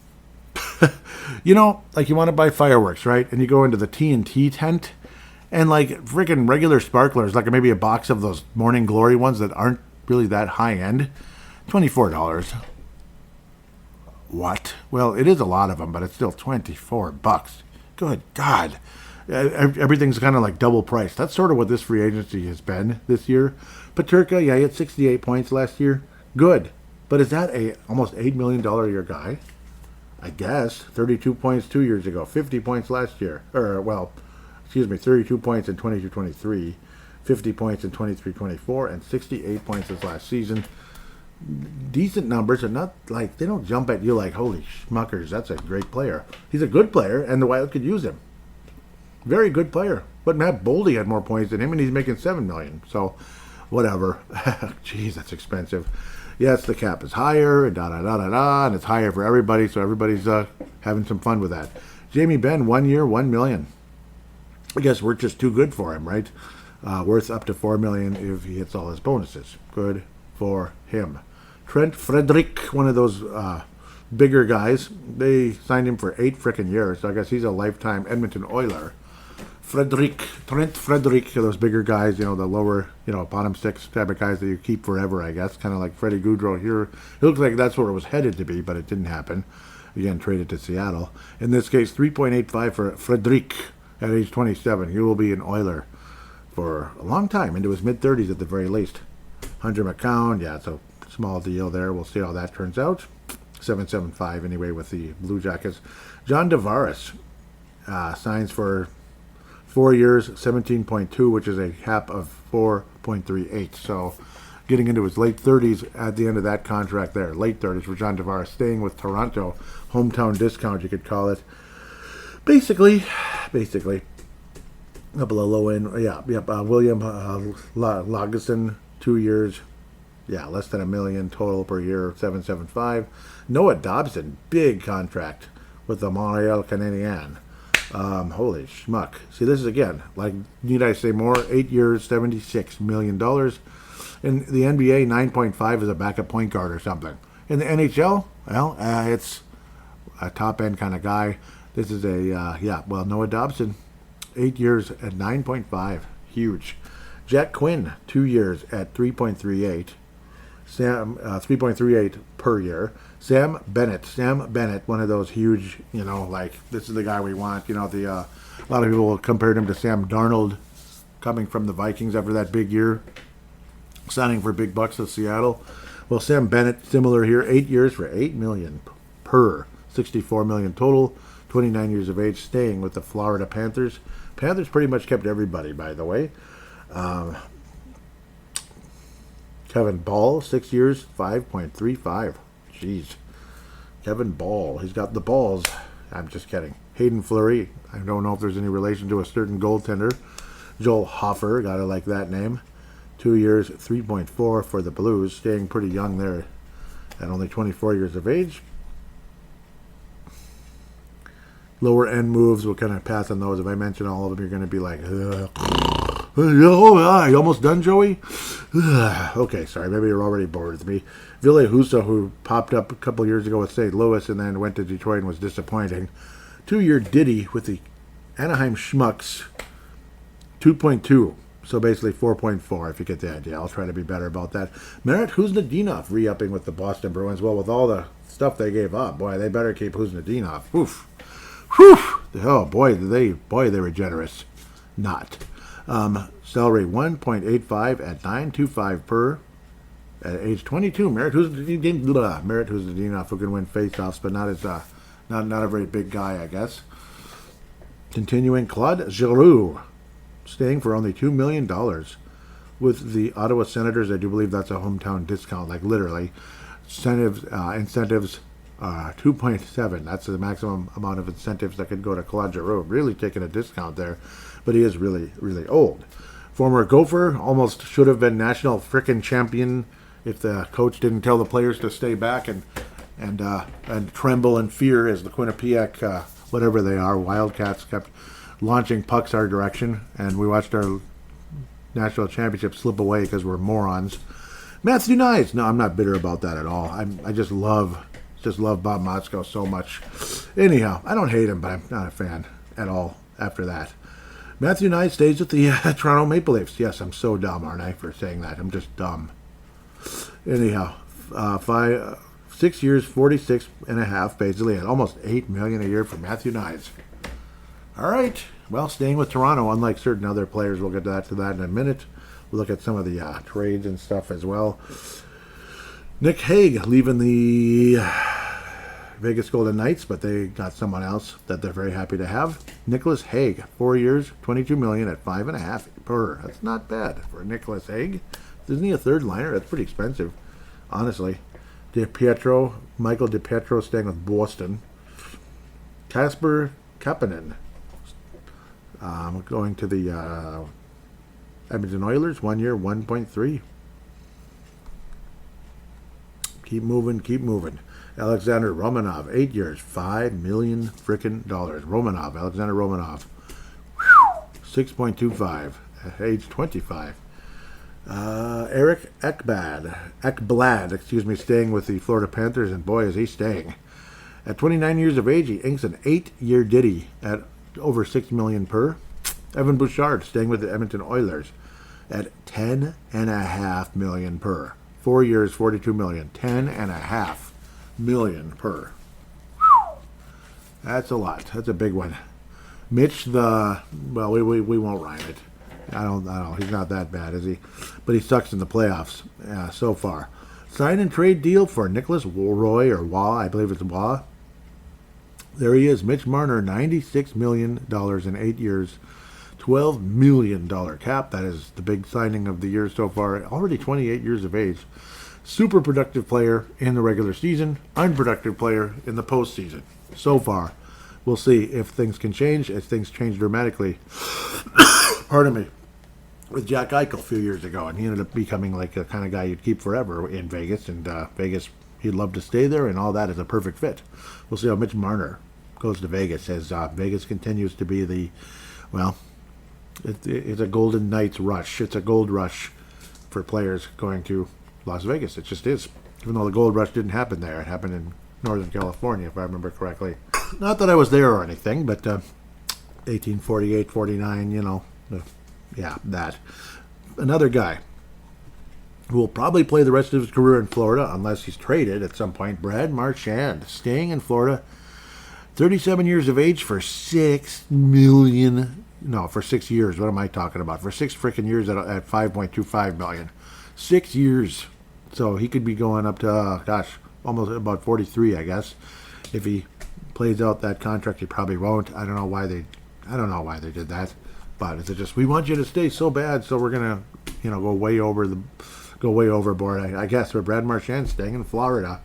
C: you want to buy fireworks, right? And you go into the TNT tent and like freaking regular sparklers, like maybe a box of those Morning Glory ones that aren't really that high end, $24. What? Well, it is a lot of them, but it's still $24. Good God. Everything's kind of like double price. That's sort of what this free agency has been this year. Peterka, he had 68 points last year. Good. But is that a almost $8 million a year guy? I guess. 32 points 2 years ago. 50 points last year. 32 points in 22-23. 50 points in 23-24. And 68 points this last season. decent numbers, and not like they don't jump at you like, holy schmuckers, that's a great player. He's a good player, and the Wild could use him. Very good player. But Matt Boldy had more points than him, and he's making $7 million. So, whatever. Jeez, that's expensive. Yes, the cap is higher, and and it's higher for everybody, so everybody's having some fun with that. Jamie Benn, 1 year, $1 million. I guess we're just too good for him, right? Worth up to $4 million if he hits all his bonuses. Good for him. Trent Frederick, one of those bigger guys. They signed him for 8 frickin' years, so I guess he's a lifetime Edmonton Oiler. Trent Frederick, those bigger guys, the lower, bottom 6 type of guys that you keep forever, I guess. Kind of like Freddie Gaudreau here. It looked like that's where it was headed to be, but it didn't happen. Again, traded to Seattle. In this case, 3.85 for Frederick at age 27. He will be an Oiler for a long time, into his mid-30s at the very least. Hunter McCown, yeah, it's a small deal there. We'll see how that turns out. 7.75 anyway with the Blue Jackets. John Tavares signs for 4 years, 17.2, which is a cap of 4.38. So getting into his late 30s at the end of that contract there. Late 30s for John Tavares, staying with Toronto. Hometown discount, you could call it. Basically. A couple of low end. William Lagesson, 2 years. Yeah, less than $1 million total per year, 7.75. Noah Dobson, big contract with the Montreal Canadiens. Holy schmuck. See, this is again, like, need I say more? 8 years, $76 million. In the NBA, 9.5 is a backup point guard or something. In the NHL, well, it's a top end kind of guy. This is Noah Dobson, 8 years at 9.5. Huge. Jack Quinn, 2 years at 3.38. 3.38 per year. Sam Bennett, one of those huge, this is the guy we want. A lot of people compared him to Sam Darnold, coming from the Vikings after that big year, signing for big bucks to Seattle. Well, Sam Bennett, similar here, 8 years for $8 million per, $64 million total, 29 years of age, staying with the Florida Panthers. Panthers pretty much kept everybody, by the way. Kevin Ball, 6 years, 5.35. Jeez. Kevin Ball, he's got the balls. I'm just kidding. Hayden Fleury, I don't know if there's any relation to a certain goaltender. Joel Hofer, gotta like that name. 2 years, 3.4 for the Blues, staying pretty young there at only 24 years of age. Lower end moves, we'll kind of pass on those. If I mention all of them, you're going to be like, you almost done, Joey? Okay, sorry, maybe you're already bored with me. Ville Husso, who popped up a couple years ago with St. Louis and then went to Detroit and was disappointing. 2 year Diddy with the Anaheim Schmucks, 2.2. So basically 4.4, if you get the idea. I'll try to be better about that. Merit Huznadinov re-upping with the Boston Bruins. Well, with all the stuff they gave up, boy, they better keep Huznadinov. Oof. Whew! Oh, boy, they were generous. Not. Salary 1.85 at 9.25 per. At age 22, Merit Huznadinov, who can win faceoffs, but not a very big guy, I guess. Continuing, Claude Giroux, staying for only $2 million with the Ottawa Senators. I do believe that's a hometown discount, like literally. Incentives 2.7. That's the maximum amount of incentives that could go to Claude Giroux. Really taking a discount there, but he is really, really old. Former Gopher, almost should have been national frickin' champion if the coach didn't tell the players to stay back and tremble in fear as the Quinnipiac, whatever they are, Wildcats, kept launching pucks our direction, and we watched our national championship slip away because we're morons. Matthew Knies, no, I'm not bitter about that at all. I just love Bob Motzko so much. Anyhow, I don't hate him, but I'm not a fan at all after that. Matthew Knies stays with the Toronto Maple Leafs. Yes, I'm so dumb, aren't I, for saying that? I'm just dumb. Anyhow, 6 years, 46.5, basically, at almost $8 million a year for Matthew Knies. All right. Well, staying with Toronto, unlike certain other players, we'll get to that in a minute. We'll look at some of the trades and stuff as well. Nick Hague leaving the Vegas Golden Knights, but they got someone else that they're very happy to have. Nicholas Hague, 4 years, $22 million at 5.5 per. That's not bad for Nicholas Hague. Isn't he a third liner? That's pretty expensive. honestly. Michael DiPietro staying with Boston. Kasper Kapanen going to the Edmonton Oilers, 1 year, 1.3. Keep moving. Alexander Romanov, 8 years, $5 million frickin' dollars. Alexander Romanov, 6.25 at age 25. Eric Ekblad, staying with the Florida Panthers, and boy, is he staying. At 29 years of age, he inks an 8-year ditty at over $6 million per. Evan Bouchard, staying with the Edmonton Oilers, at $10.5 million per. 4 years, $42 million. $10.5 million per. That's a lot. That's a big one. Mitch, we won't rhyme it. I don't know. He's not that bad, is he? But he sucks in the playoffs so far. Sign and trade deal for Nicholas Roy, or Waugh, I believe it's Waugh. There he is, Mitch Marner, $96 million in 8 years, $12 million cap. That is the big signing of the year so far. Already 28 years of age. Super productive player in the regular season, unproductive player in the postseason. So far, we'll see if things can change. If things change dramatically, pardon me, with Jack Eichel a few years ago, and he ended up becoming like the kind of guy you'd keep forever in Vegas, and Vegas, he'd love to stay there, and all that is a perfect fit. We'll see how Mitch Marner goes to Vegas as Vegas continues to be the, it's a Golden Knights rush. It's a gold rush for players going to Las Vegas. It just is. Even though the gold rush didn't happen there, it happened in Northern California, if I remember correctly. Not that I was there or anything, but 1848, 49, that. Another guy who will probably play the rest of his career in Florida unless he's traded at some point, Brad Marchand, staying in Florida, 37 years of age for $6 million. No, for 6 years. What am I talking about? For 6 freaking years at $5.25 million. 6 years. So he could be going up to, almost about 43, I guess. If he plays out that contract, he probably won't. I don't know why they did that. But it's just, we want you to stay so bad, so we're gonna, go way overboard. I guess. For Brad Marchand staying in Florida.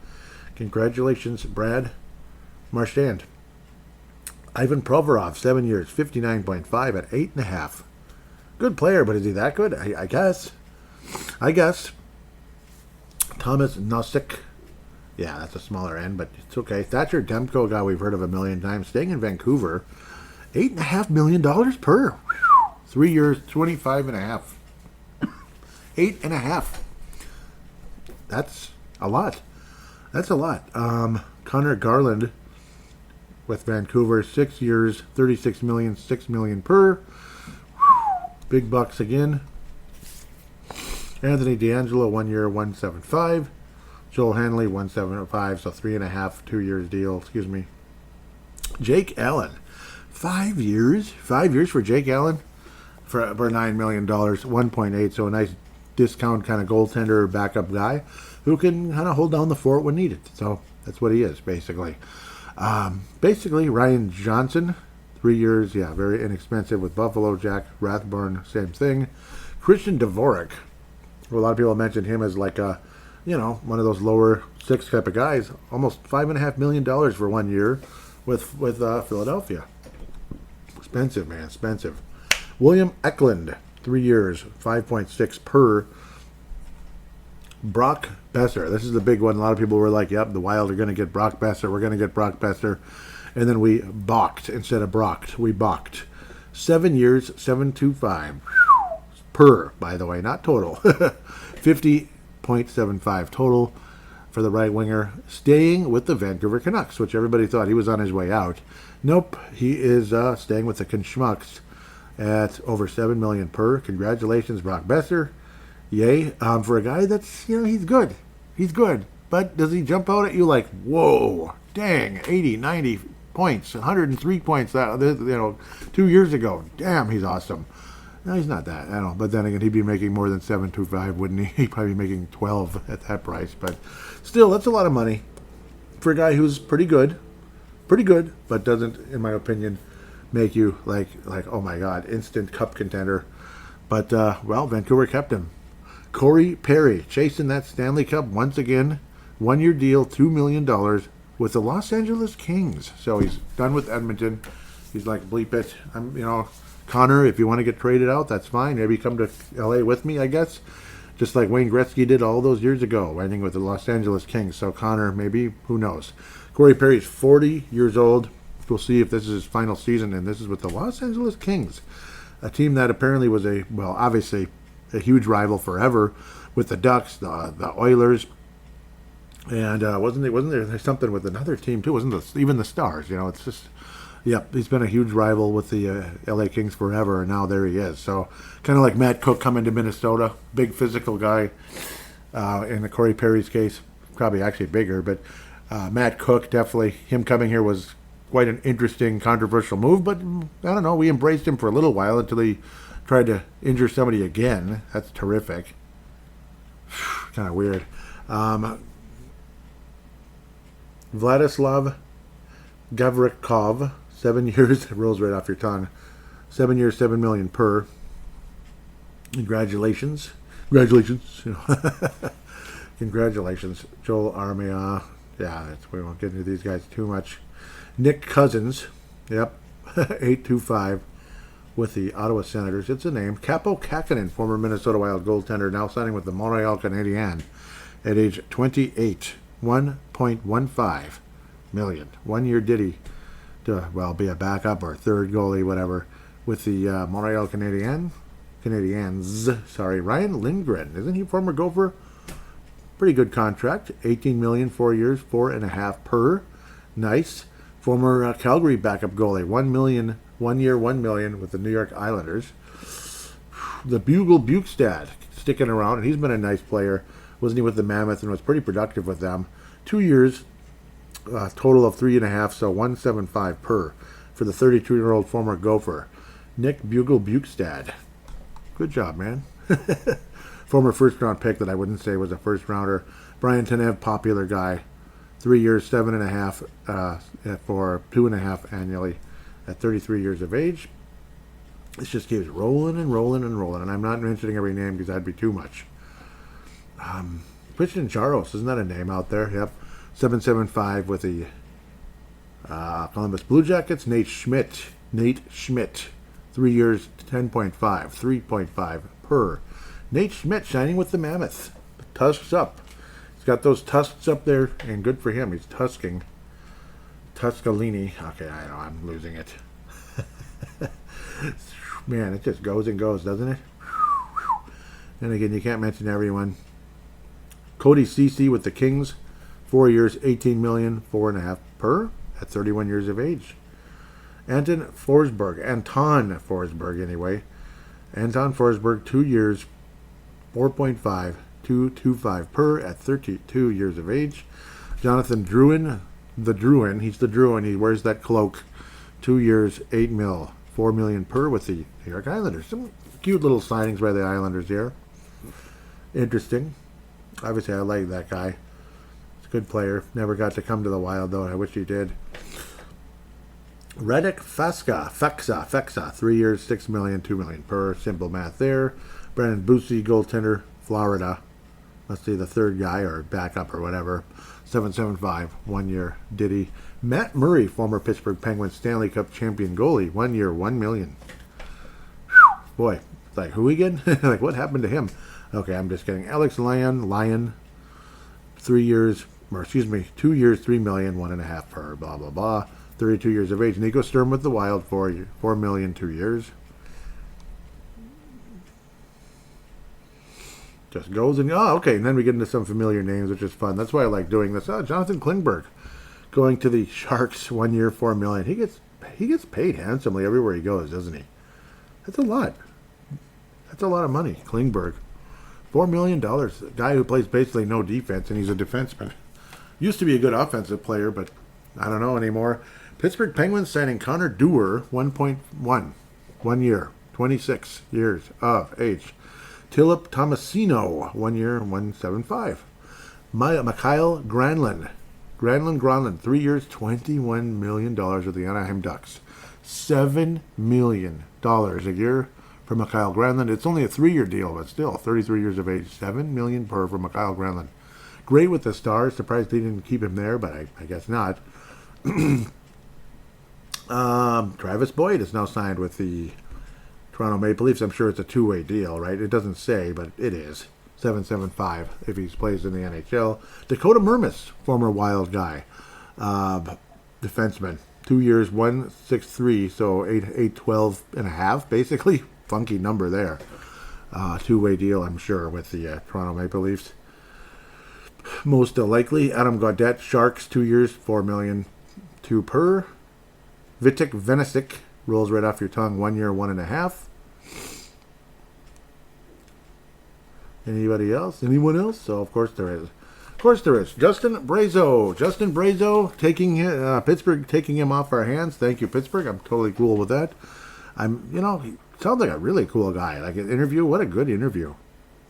C: Congratulations, Brad Marchand. Ivan Provorov, 7 years, 59.5 at 8.5. Good player, but is he that good? I guess. Thomas Nosek. Yeah, that's a smaller end, but it's okay. Thatcher Demko, guy we've heard of a million times, staying in Vancouver. $8.5 million per. 3 years, 25.5. 8.5. That's a lot. Connor Garland with Vancouver, 6 years, $36 million, $6 million per. Big bucks again. Anthony D'Angelo, 1 year, 175. Joel Hanley, 175, so 3.5, 2 years deal. Jake Allen, 5 years. 5 years for Jake Allen for $9 million, 1.8. So a nice discount kind of goaltender backup guy who can kind of hold down the fort when needed. So that's what he is, basically. Ryan Johnson, 3 years, very inexpensive with Buffalo. Jack Rathburn, same thing. Christian Dvorak, well, a lot of people mentioned him as like a, one of those lower six type of guys. Almost $5.5 million for 1 year with Philadelphia. Expensive, man, expensive. William Eklund, 3 years, 5.6 per. Brock Besser. This is the big one. A lot of people were like, yep, the Wild are going to get Brock Besser. We're going to get Brock Besser. And then we balked instead of brocked. We balked. 7 years, 7.25 per, by the way, not total. 50.75 total for the right winger. Staying with the Vancouver Canucks, which everybody thought he was on his way out. Nope, he is staying with the Canucks at over $7 million per. Congratulations, Brock Besser. Yay. For a guy that's, he's good. He's good. But does he jump out at you like, whoa, dang, 80, 90 points, 103 points, 2 years ago. Damn, he's awesome. No, he's not that. I don't know. But then again, he'd be making more than 7.25, wouldn't he? He'd probably be making 12 at that price. But still, that's a lot of money for a guy who's pretty good, but doesn't, in my opinion, make you like, oh my God, instant cup contender. But, Vancouver kept him. Corey Perry chasing that Stanley Cup once again. 1-year deal, $2 million with the Los Angeles Kings. So he's done with Edmonton. He's like, bleep it. Connor, if you want to get traded out, that's fine. Maybe come to LA with me, I guess. Just like Wayne Gretzky did all those years ago, ending with the Los Angeles Kings. So Connor, maybe, who knows. Corey Perry's 40 years old. We'll see if this is his final season, and this is with the Los Angeles Kings, a team that apparently was obviously a huge rival forever with the Ducks, the Oilers, and wasn't there something with another team too? Wasn't even the Stars? It's just, he's been a huge rival with the LA Kings forever, and now there he is. So kind of like Matt Cook coming to Minnesota, big physical guy. In the Corey Perry's case, probably actually bigger, but Matt Cook, definitely, him coming here was quite an interesting, controversial move, but I don't know, we embraced him for a little while until he tried to injure somebody again. That's terrific. Kind of weird. Vladislav Gavrikov, 7 years, it rolls right off your tongue, 7 years, $7 million per. Congratulations. Congratulations, Joel Armia. We won't get into these guys too much. Nick Cousins, 825 with the Ottawa Senators. It's a name. Capo Kakinen, former Minnesota Wild goaltender, now signing with the Montreal Canadiens at age 28. $1.15 million. 1 year ditty to, be a backup or third goalie, whatever, with the Montreal Canadiens. Ryan Lindgren. Isn't he former Gopher? Pretty good contract. $18 million, 4 years, 4.5 per. Nice. Former Calgary backup goalie. $1 million, 1 year, $1 million with the New York Islanders. The Bugle Bukestad sticking around, and he's been a nice player. Wasn't he with the Mammoth and was pretty productive with them? 2 years, total of 3.5, so 175 per for the 32-year-old former Gopher, Nick Bugle Bukestad. Good job, man. Former first-round pick that I wouldn't say was a first-rounder. Brian Tanev, popular guy. 3 years, 7.5 for 2.5 annually at 33 years of age. This just keeps rolling and rolling and rolling, and I'm not mentioning every name because that'd be too much. Christian Jaros, isn't that a name out there? Yep. 775 with the Columbus Blue Jackets. Nate Schmidt. 3 years, 10.5, 3.5 per. Nate Schmidt signing with the Mammoth. The tusks up. He's got those tusks up there, and good for him. He's tusking. Tuscalini. Okay, I know, I'm losing it. Man, it just goes and goes, doesn't it? And again, you can't mention everyone. Cody Ceci with the Kings. 4 years, $18 million, 4.5 per at 31 years of age. Anton Forsberg, anyway. Anton Forsberg, 2 years, 4.5, 2.25 per at 32 years of age. Jonathan Drouin, he's the Drouin, he wears that cloak. 2 years, $8 million, $4 million per with the New York Islanders. Some cute little signings by the Islanders here. Interesting. Obviously, I like that guy. He's a good player. Never got to come to the Wild, though. I wish he did. Radek Fexa, 3 years, $6 million, $2 million per. Simple math there. Brandon Busey, goaltender, Florida. Let's see, the third guy or backup or whatever. 7.75, 1 year ditty. Matt Murray, former Pittsburgh Penguins Stanley Cup champion goalie, 1 year, $1 million. Whew, boy, it's like, who again? Like, what happened to him? Okay, I'm just kidding. Alex Lyon, 2 years, $3 million, 1.5 per, blah, blah, blah. 32 years of age. Nico Sturm with the Wild, $4 million, 2 years. Just goes and, okay, and then we get into some familiar names, which is fun. That's why I like doing this. Jonathan Klingberg going to the Sharks, 1 year, $4 million. He gets paid handsomely everywhere he goes, doesn't he? That's a lot. That's a lot of money. Klingberg, $4 million. A guy who plays basically no defense, and he's a defenseman. Used to be a good offensive player, but I don't know anymore. Pittsburgh Penguins signing Connor Dewar, 1.1, 1 year, 26 years of age. Tilip Tomasino, 1 year, 1.75. Mikhail Granlund, 3 years, $21 million with the Anaheim Ducks. $7 million a year for Mikhail Granlund. It's only a 3-year deal, but still, 33 years of age, $7 million per for Mikhail Granlund. Great with the Stars. Surprised they didn't keep him there, but I guess not. Travis Boyd is now signed with the Toronto Maple Leafs. I'm sure it's a 2-way deal, right? It doesn't say, but it is. $775 if he plays in the NHL. Dakota Mermis, former Wild guy, defenseman. 2 years, 163, so 812 and a half, basically. Funky number there. 2-way deal, I'm sure, with the Toronto Maple Leafs. Most likely, Adam Gaudette, Sharks, 2 years, $4 million, 2 per. Vitek Venesic, rolls right off your tongue, 1 year, 1.5. Anybody else? Anyone else? So, of course there is. Of course there is. Justin Brazeau taking Pittsburgh, taking him off our hands. Thank you, Pittsburgh. I'm totally cool with that. He sounds like a really cool guy. Like an interview, what a good interview.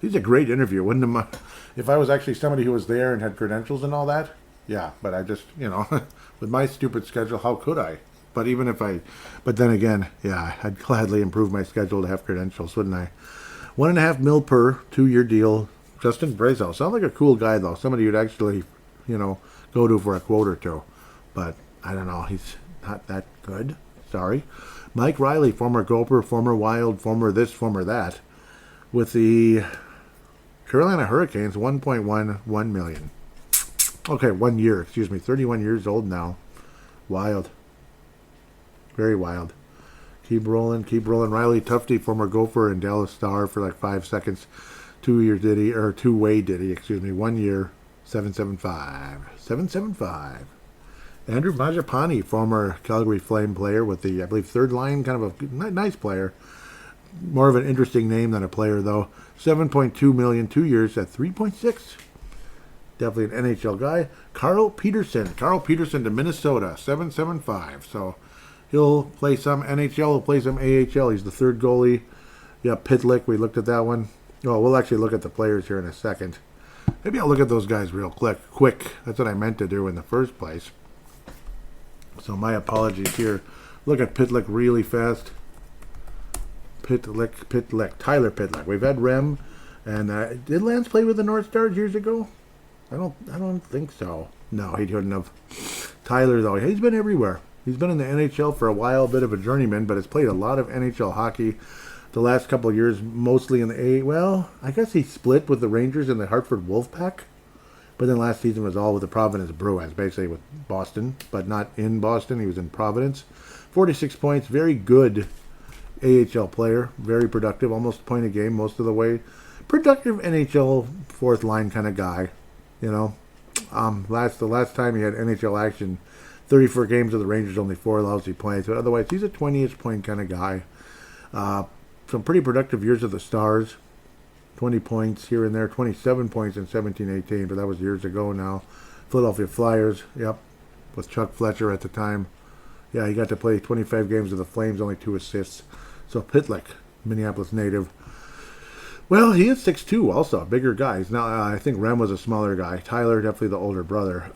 C: He's a great interview. If I was actually somebody who was there and had credentials and all that, yeah. But I just, with my stupid schedule, how could I? But but then again, yeah, I'd gladly improve my schedule to have credentials, wouldn't I? $1.5 million per 2-year deal. Justin Brazeau. Sounds like a cool guy, though. Somebody you'd actually, go to for a quote or two. But I don't know. He's not that good. Sorry. Mike Riley, former Gopher, former Wild, former this, former that. With the Carolina Hurricanes, $1.11 million. Okay, 1 year. 31 years old now. Wild. Very wild. Keep rolling. Riley Tufte, former Gopher and Dallas Star for like 5 seconds. 2-year ditty, or 2-way ditty, 1 year, $775. Andrew Majapani, former Calgary Flame player with the, I believe, third line, kind of a nice player. More of an interesting name than a player, though. $7.2 million, 2 years at 3.6. Definitely an NHL guy. Carl Peterson to Minnesota, $775. So he'll play some NHL, he'll play some AHL. He's the third goalie. Yeah, Pitlick, we looked at that one. Oh, we'll actually look at the players here in a second. Maybe I'll look at those guys real quick. That's what I meant to do in the first place. So my apologies here. Look at Pitlick really fast. Pitlick. Tyler Pitlick. We've had Rem. And did Lance play with the North Stars years ago? I don't think so. No, he couldn't have. Tyler, though, he's been everywhere. He's been in the NHL for a while, a bit of a journeyman, but has played a lot of NHL hockey the last couple of years, mostly in the A. Well, I guess he split with the Rangers and the Hartford Wolfpack. But then last season was all with the Providence Bruins, basically with Boston, but not in Boston. He was in Providence. 46 points, very good AHL player, very productive, almost a point a game most of the way. Productive NHL fourth line kind of guy, The last time he had NHL action, 34 games of the Rangers, only 4 lousy points. But otherwise, he's a 20-ish point kind of guy. Some pretty productive years of the Stars. 20 points here and there, 27 points in 17-18, but that was years ago now. Philadelphia Flyers, yep, with Chuck Fletcher at the time. Yeah, he got to play 25 games with the Flames, only 2 assists. So Pitlick, Minneapolis native. Well, he is 6'2", also, a bigger guy. He's now, I think Rem was a smaller guy. Tyler, definitely the older brother.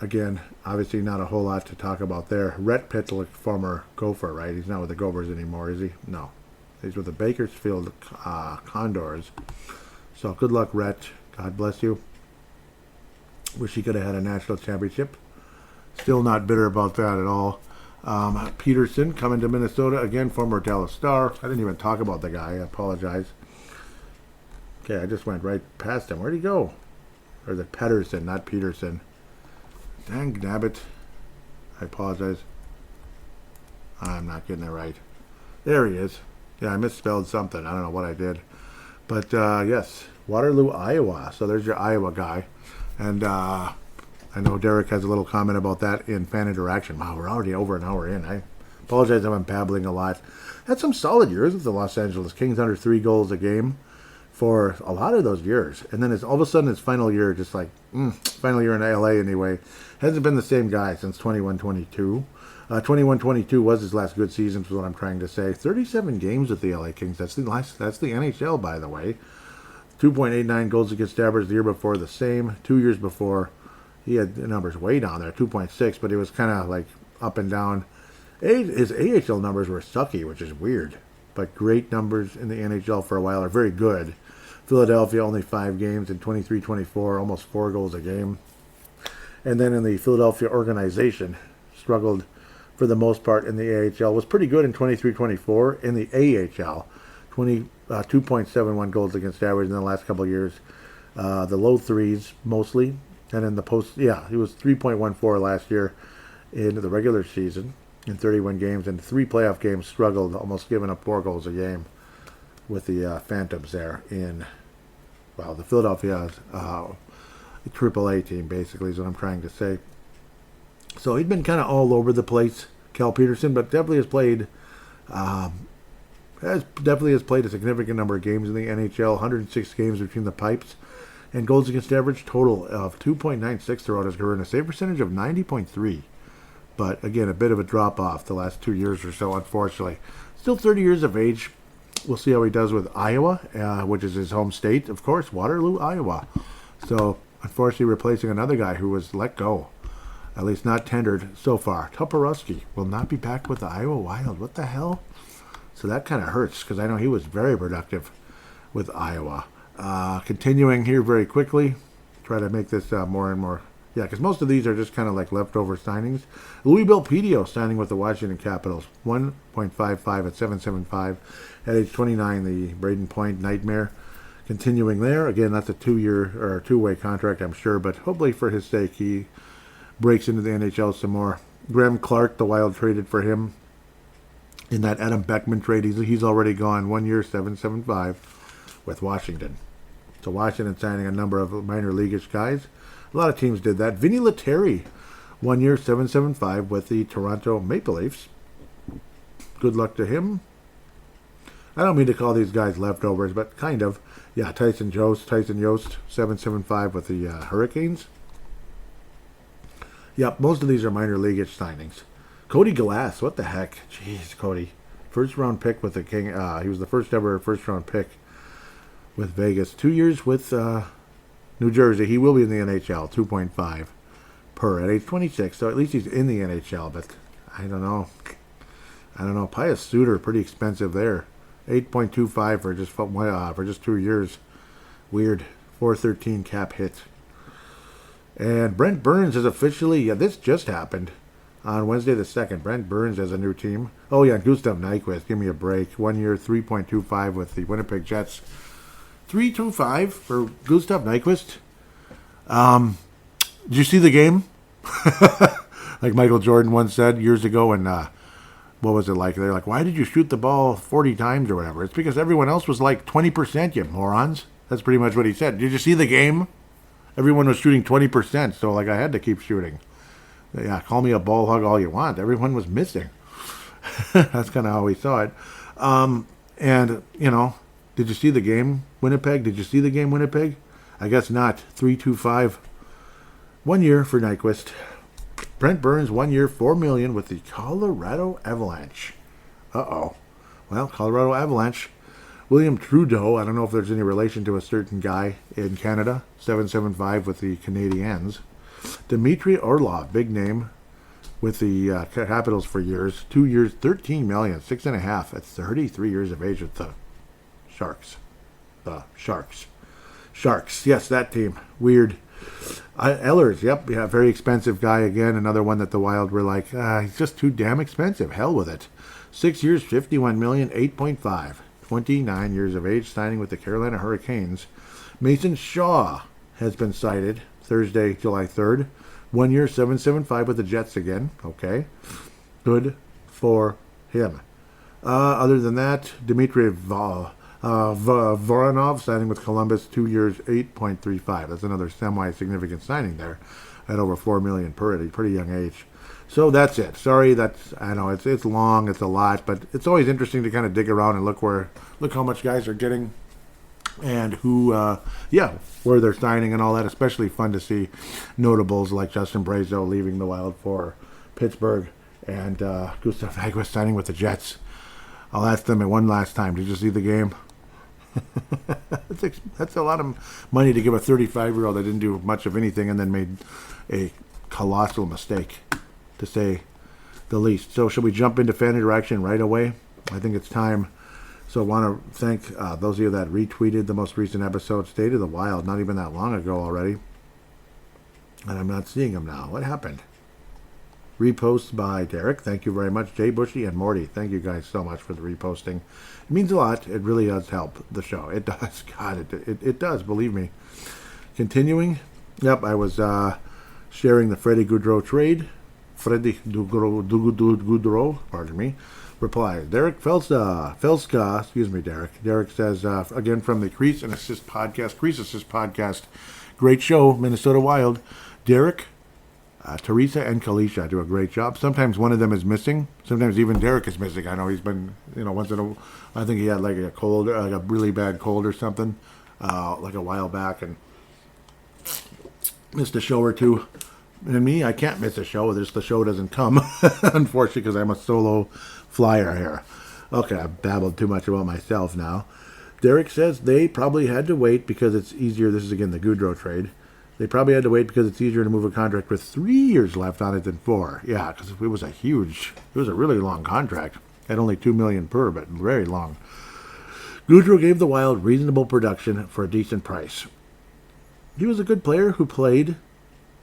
C: Again, obviously not a whole lot to talk about there. Rhett Pitlick, former Gopher, right? He's not with the Gophers anymore, is he? No. He's with the Bakersfield Condors. So good luck, Rhett. God bless you. Wish he could have had a national championship. Still not bitter about that at all. Peterson coming to Minnesota. Again, former Dallas Star. I didn't even talk about the guy. I apologize. Okay, I just went right past him. Where'd he go? Or is it Pedersen, not Peterson? Dang nabbit. I apologize. I'm not getting it right. There he is. Yeah, I misspelled something. I don't know what I did. But, yes, Waterloo, Iowa. So there's your Iowa guy. And I know Derek has a little comment about that in fan interaction. Wow, we're already over an hour in. I apologize if I'm babbling a lot. Had some solid years with the Los Angeles Kings, under 3 goals a game for a lot of those years. And then all of a sudden his final year, just like, final year in LA anyway, hasn't been the same guy since 21-22. 21-22 was his last good season, is what I'm trying to say. 37 games with the LA Kings. That's the NHL, by the way. 2.89 goals against average the year before, the same. 2 years before, he had the numbers way down there, 2.6, but it was kind of like up and down. His AHL numbers were sucky, which is weird. but great numbers in the NHL for a while, are very good. Philadelphia, only 5 games in 23-24, almost 4 goals a game. And then in the Philadelphia organization, struggled for the most part in the AHL, was pretty good in 23-24. In the AHL, 2.71 goals against average in the last couple of years. The low threes mostly. And in the post, he was 3.14 last year in the regular season in 31 games. And 3 playoff games, struggled, almost giving up 4 goals a game with the Phantoms there in, the Philadelphia AAA team, basically, is what I'm trying to say. So he'd been kind of all over the place, Cal Peterson, but definitely has played a significant number of games in the NHL, 106 games between the pipes, and goals against average total of 2.96 throughout his career, and a save percentage of 90.3. But again, a bit of a drop off the last 2 years or so, unfortunately. Still 30 years of age. We'll see how he does with Iowa, which is his home state, of course, Waterloo, Iowa. So, unfortunately, replacing another guy who was let go, at least not tendered so far. Toporowski will not be back with the Iowa Wild. What the hell? So that kind of hurts, because I know he was very productive with Iowa. Continuing here very quickly, try to make this more and more. Yeah, because most of these are just kind of like leftover signings. Louis Belpedio signing with the Washington Capitals. 1.55 at 7.75. At age 29, the Braden Point Nightmare. Continuing there. Again, that's a 2-year or 2-way contract, I'm sure. But hopefully for his sake, he breaks into the NHL some more. Graham Clark, the Wild traded for him in that Adam Beckman trade. He's already gone. 1 year, 7.75 with Washington. So Washington signing a number of minor leagueish guys. A lot of teams did that. Vinny Lettieri, 1 year, 7.75 with the Toronto Maple Leafs. Good luck to him. I don't mean to call these guys leftovers, but kind of. Yeah, Tyson Yost, 7.75 with the Hurricanes. Yep, most of these are minor leagueish signings. Cody Glass, what the heck? Jeez, Cody. First round pick with the King. He was the first ever first round pick with Vegas. 2 years with New Jersey. He will be in the NHL, 2.5 per at age 26. So at least he's in the NHL, but I don't know. Pius Suter, pretty expensive there. 8.25 for just 2 years. Weird. 413 cap hit. And Brent Burns is officially, this just happened on Wednesday the 2nd. Brent Burns has a new team. Oh yeah, Gustav Nyquist, give me a break. 1 year, 3.25 with the Winnipeg Jets. 3.25 for Gustav Nyquist. Did you see the game? Like Michael Jordan once said years ago, and what was it like? They're like, why did you shoot the ball 40 times or whatever? It's because everyone else was like 20%, you morons. That's pretty much what he said. Did you see the game? Everyone was shooting 20%, so like I had to keep shooting. Yeah, call me a ball hog all you want. Everyone was missing. That's kind of how we saw it. And, did you see the game, Winnipeg? Did you see the game, Winnipeg? I guess not. 3.25. 1 year for Nyquist. Brent Burns, 1 year, $4 million with the Colorado Avalanche. Uh-oh. Well, Colorado Avalanche. William Trudeau, I don't know if there's any relation to a certain guy in Canada. 7.75 with the Canadiens. Dmitry Orlov, big name with the Capitals for years. 2 years, $13 million, 6.5. That's 33 years of age with the Sharks. Sharks, yes, that team. Weird. Ehlers, yep, yeah, very expensive guy again. Another one that the Wild were like, he's just too damn expensive. Hell with it. 6 years, $51 million, 8.5. 29 years of age, signing with the Carolina Hurricanes. Mason Shaw has been cited Thursday, July 3rd. 1 year, 7.75 with the Jets again. Okay. Good for him. Other than that, Dmitry Voronov signing with Columbus, 2 years, 8.35. That's another semi-significant signing there at over $4 million per at a pretty young age. So that's it. Sorry, I know it's long, it's a lot, but it's always interesting to kind of dig around and look how much guys are getting and who, where they're signing and all that. Especially fun to see notables like Justin Brazeau leaving the Wild for Pittsburgh and Gustav Nyquist signing with the Jets. I'll ask them one last time. Did you see the game? That's a lot of money to give a 35-year-old that didn't do much of anything and then made a colossal mistake, to say the least. So should we jump into fan interaction right away? I think it's time. So I want to thank those of you that retweeted the most recent episode, State of the Wild, not even that long ago already. And I'm not seeing them now. What happened? Repost by Derek. Thank you very much. Jay Bushy and Morty. Thank you guys so much for the reposting. It means a lot. It really does help the show. It does. God, it does. Believe me. Continuing. Yep, I was sharing the Freddie Goudreau trade. Freddie Goudreau, pardon me, replies. Derek Felska, excuse me, Derek. Derek says, again from the Crease and Assist podcast. Great show, Minnesota Wild. Derek, Teresa, and Kalisha do a great job. Sometimes one of them is missing. Sometimes even Derek is missing. I know he's been, once in a, I think he had like a cold, like a really bad cold or something, like a while back, and missed a show or two. And me, I can't miss a show. Just the show doesn't come, unfortunately, because I'm a solo flyer here. Okay, I've babbled too much about myself now. Derek says they probably had to wait because it's easier. This is again the Goudreau trade. They probably had to wait because it's easier to move a contract with 3 years left on it than 4. Yeah, because it was a really long contract. At only $2 million per, but very long. Goudreau gave the Wild reasonable production for a decent price. He was a good player who played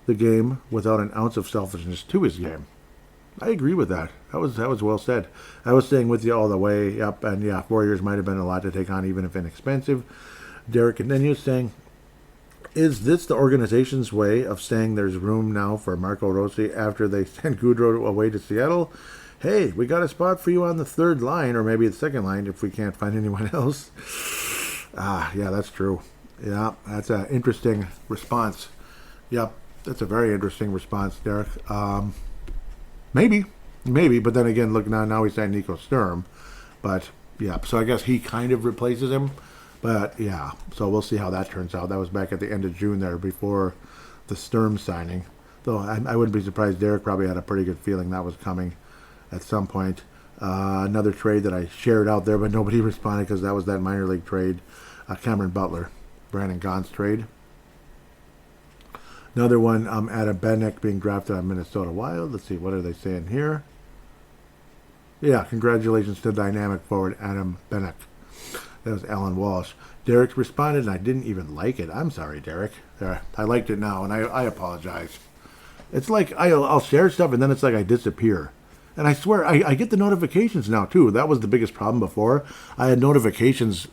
C: the game without an ounce of selfishness to his game. I agree with that. That was well said. I was staying with you all the way up, and yeah, 4 years might have been a lot to take on, even if inexpensive. Derek continues saying, is this the organization's way of saying there's room now for Marco Rossi after they sent Goudreau away to Seattle? Hey, we got a spot for you on the third line, or maybe the second line if we can't find anyone else. Yeah, that's true. Yeah, that's an interesting response. Yep, that's a very interesting response, Derek. Maybe, but then again, look, now he's saying Nico Sturm. But, yeah, so I guess he kind of replaces him. But, yeah, so we'll see how that turns out. That was back at the end of June there before the Sturm signing. Though I wouldn't be surprised. Derek probably had a pretty good feeling that was coming at some point. Another trade that I shared out there, but nobody responded because that was that minor league trade. Cameron Butler, Brandon Gaunce trade. Another one, Adam Bennick being drafted on Minnesota Wild. Let's see, what are they saying here? Yeah, congratulations to dynamic forward Adam Bennick. That was Alan Walsh. Derek responded, and I didn't even like it. I'm sorry, Derek. I liked it now, and I apologize. It's like I'll share stuff, and then it's like I disappear. And I swear, I get the notifications now, too. That was the biggest problem before. I had notifications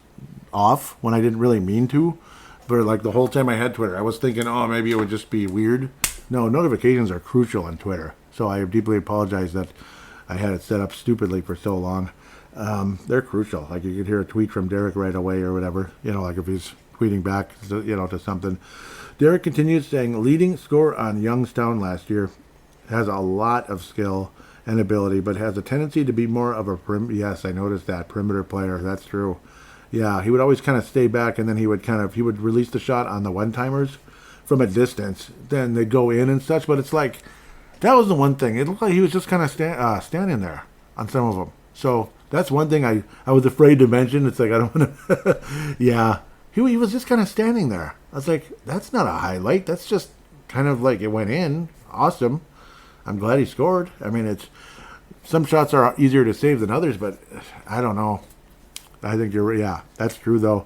C: off when I didn't really mean to. For like the whole time I had Twitter, I was thinking, oh, maybe it would just be weird. No, notifications are crucial on Twitter. So I deeply apologize that I had it set up stupidly for so long. They're crucial. Like you could hear a tweet from Derek right away or whatever. Like if he's tweeting back, to something. Derek continues saying, leading scorer on Youngstown last year, has a lot of skill and ability, but has a tendency to be more of a yes, I noticed that, perimeter player. That's true. Yeah, he would always kind of stay back, and then he would release the shot on the one-timers from a distance. Then they'd go in and such, but it's like, that was the one thing. It looked like he was just kind of standing there on some of them. So that's one thing I was afraid to mention. It's like, I don't want to, yeah. He was just kind of standing there. I was like, that's not a highlight. That's just kind of like it went in. Awesome. I'm glad he scored. I mean, some shots are easier to save than others, but I don't know. I think that's true, though.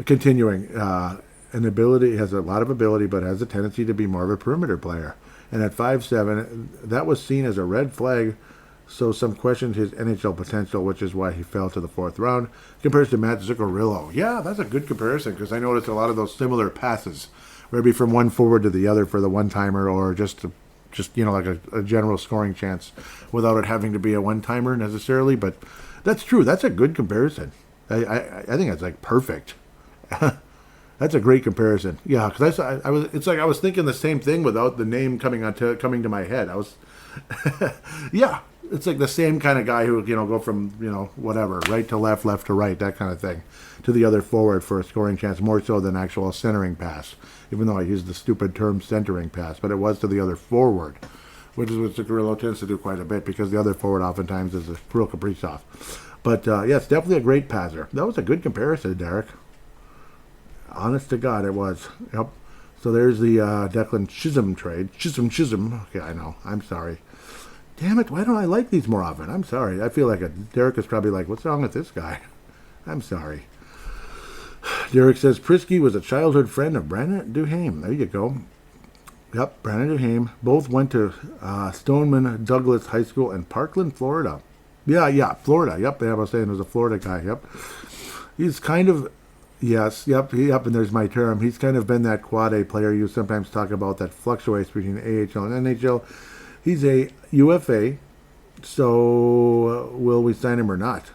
C: Continuing, an ability, has a lot of ability, but has a tendency to be more of a perimeter player. And at 5'7", that was seen as a red flag, so some questioned his NHL potential, which is why he fell to the 4th round. Compares to Matt Zuccarello. Yeah, that's a good comparison, because I noticed a lot of those similar passes, maybe from one forward to the other for the one-timer, or just like a general scoring chance, without it having to be a one-timer necessarily. But that's true. That's a good comparison. I think that's like perfect. That's a great comparison. Yeah, because it's like I was thinking the same thing without the name coming to my head. I was, yeah, it's like the same kind of guy who go from whatever, right to left, left to right, that kind of thing, to the other forward for a scoring chance, more so than actual centering pass. Even though I used the stupid term centering pass, but it was to the other forward, which is what Zuccarello tends to do quite a bit, because the other forward oftentimes is a Kirill Kaprizov. But, yes, definitely a great passer. That was a good comparison, Derek. Honest to God, it was. Yep. So there's the Declan Chisholm trade. Chisholm. Okay, I know. I'm sorry. Damn it, why don't I like these more often? I'm sorry. I feel like Derek is probably like, what's wrong with this guy? I'm sorry. Derek says Prisky was a childhood friend of Brandon Duhame. There you go. Yep, Brandon Duhame. Both went to Stoneman Douglas High School in Parkland, Florida. Yeah, Florida. Yep, I was saying there's a Florida guy. Yep. He's kind of, yes, yep, and there's my term. He's kind of been that quad A player you sometimes talk about that fluctuates between AHL and NHL. He's a UFA, so will we sign him or not?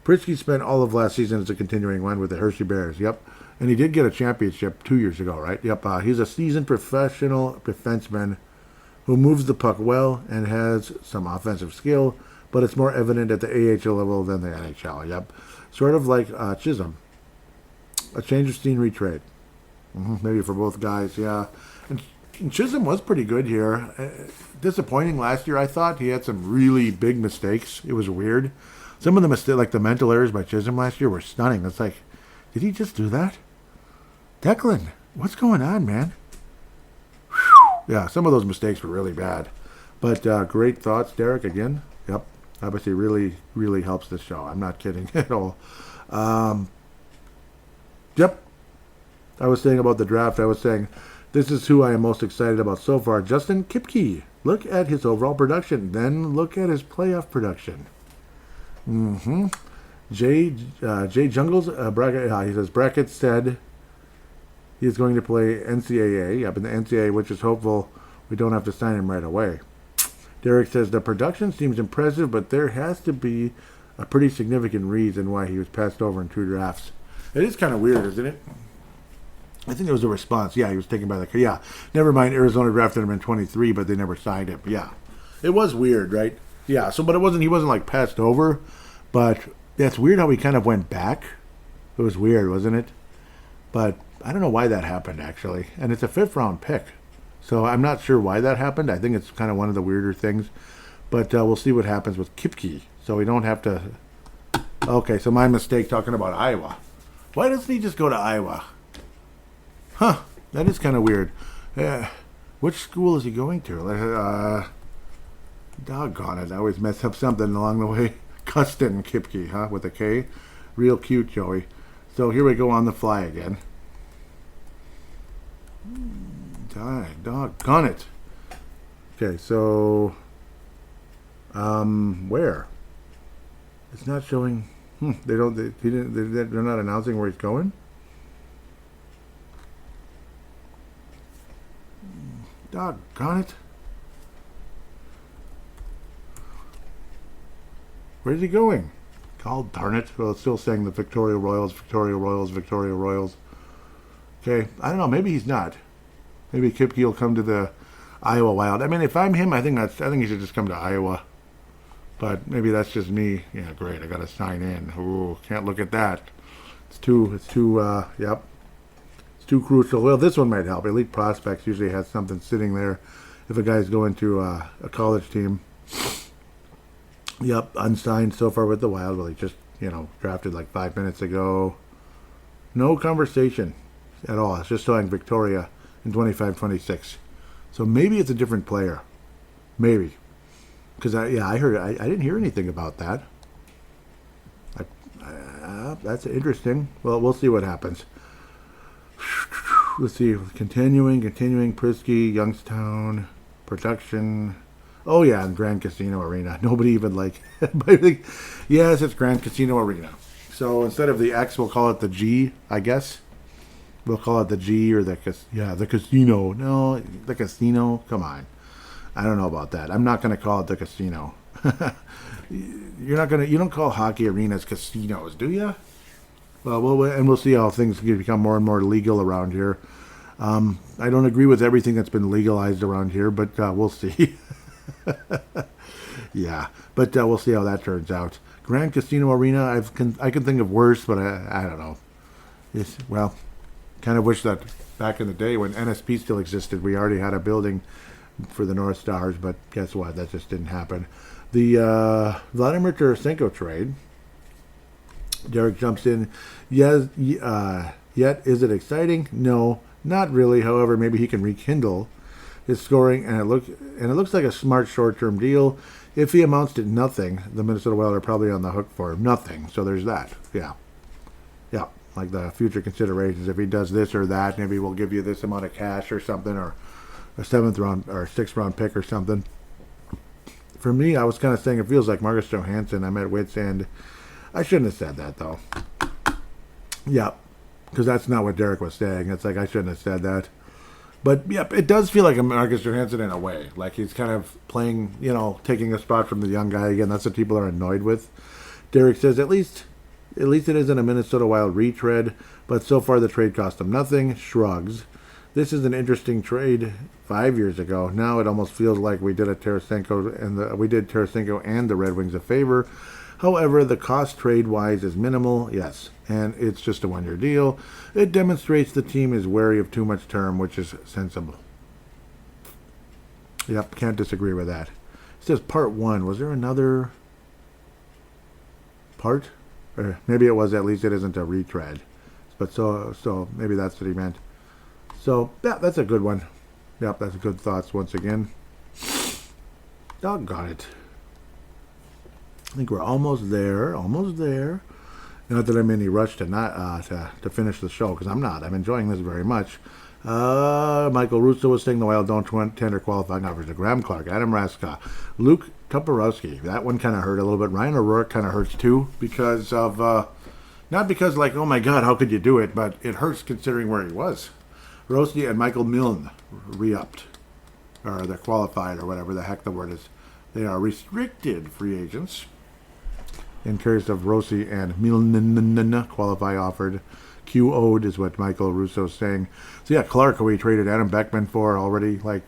C: Prisky spent all of last season as a continuing one with the Hershey Bears. Yep. And he did get a championship 2 years ago, right? Yep. He's a seasoned professional defenseman who moves the puck well and has some offensive skill, but it's more evident at the AHL level than the NHL. Yep. Sort of like Chisholm. A change of scenery trade. Maybe for both guys, yeah. And Chisholm was pretty good here. Disappointing last year, I thought. He had some really big mistakes. It was weird. Some of the mistakes, like the mental errors by Chisholm last year, were stunning. It's like, did he just do that? Declan, what's going on, man? Whew. Yeah, some of those mistakes were really bad. But great thoughts, Derek, again. Yep, obviously really, really helps this show. I'm not kidding at all. Yep, I was saying about the draft, I was saying, this is who I am most excited about so far. Justin Kipke. Look at his overall production. Then look at his playoff production. Jay Jungles, he says, Brackett said he is going to play NCAA. Yep, in the NCAA, which is hopeful we don't have to sign him right away. Derek says, the production seems impressive, but there has to be a pretty significant reason why he was passed over in 2 drafts. It is kind of weird, isn't it? I think it was a response. Yeah, he was taken by the... Yeah, never mind, Arizona drafted him in 23, but they never signed him. Yeah, it was weird, right? Yeah, so, but he wasn't like passed over, but that's weird how he kind of went back. It was weird, wasn't it? But I don't know why that happened, actually. And it's a 5th round pick. So I'm not sure why that happened. I think it's kind of one of the weirder things. But we'll see what happens with Kipke. So we don't have to... Okay, so my mistake talking about Iowa. Why doesn't he just go to Iowa? Huh, that is kind of weird. Which school is he going to? Doggone it, I always mess up something along the way. Custon Kipke, huh, with a K. Real cute, Joey. So here we go on the fly again. Doggone it. Okay, so... where? It's not showing... they're not announcing where he's going? Doggone it. Where's he going? God darn it. Well, it's still saying the Victoria Royals. Okay, I don't know. Maybe he's not. Maybe Kipke will come to the Iowa Wild. I mean, if I'm him, I think he should just come to Iowa. But maybe that's just me. Yeah, great. I got to sign in. Ooh, can't look at that. It's too, yep. It's too crucial. Well, this one might help. Elite Prospects usually has something sitting there if a guy's going to a college team. Yep, unsigned so far with the Wild. Well, he just, drafted like 5 minutes ago. No conversation at all. It's just showing Victoria in 25-26. So maybe it's a different player. Maybe. Because, I didn't hear anything about that. That's interesting. Well, we'll see what happens. Let's see. Continuing. Prisky, Youngstown, production. Oh, yeah, and Grand Casino Arena. Nobody even yes, it's Grand Casino Arena. So instead of the X, we'll call it the G, I guess. We'll call it the G or the casino. No, the casino. Come on. I don't know about that. I'm not going to call it the casino. You don't call hockey arenas casinos, do you? Well, we'll see how things become more and more legal around here. I don't agree with everything that's been legalized around here, but we'll see. Yeah, but we'll see how that turns out. Grand Casino Arena, I can think of worse, but I don't know. Kind of wish that back in the day when NSP still existed, we already had a building for the North Stars, but guess what? That just didn't happen. The Vladimir Tarasenko trade. Derek jumps in. Yet is it exciting? No, not really. However, maybe he can rekindle his scoring, and it looks like a smart short-term deal. If he amounts to nothing, the Minnesota Wild are probably on the hook for nothing. So there's that. Yeah. Yeah. Like the future considerations. If he does this or that, maybe we'll give you this amount of cash or something, or a 7th round or 6th round pick or something. For me, I was kind of saying it feels like Marcus Johansson. I'm at wit's end. I shouldn't have said that, though. Yeah. Because that's not what Derek was saying. It's like I shouldn't have said that. But, yeah, it does feel like a Marcus Johansson in a way. Like he's kind of playing, taking a spot from the young guy again. That's what people are annoyed with. Derek says, at least it isn't a Minnesota Wild retread, but so far the trade cost him nothing. Shrugs. This is an interesting trade 5 years ago. Now it almost feels like we did Tarasenko and the Red Wings a favor. However, the cost trade-wise is minimal, yes, and it's just a one-year deal. It demonstrates the team is wary of too much term, which is sensible. Yep, can't disagree with that. It says part 1. Was there another part? Or maybe it was. At least it isn't a retread. But so maybe that's what he meant. So, yeah, that's a good one. Yep, that's good thoughts once again. Doggone it. I think we're almost there. Not that I'm in any rush to finish the show, because I'm not. I'm enjoying this very much. Michael Russo was saying the Wild don't tender qualifying offers to Graham Clark, Adam Raska, Luke Toporowski. That one kind of hurt a little bit. Ryan O'Rourke kind of hurts too, because of, not because like, oh my God, how could you do it, but it hurts considering where he was. Rossi and Michael Milne re-upped, or they're qualified, or whatever the heck the word is. They are restricted free agents. In case of Rossi and Milne qualify offered. QO'd is what Michael Russo's saying. So yeah, Clark, who we traded Adam Beckman for already, like,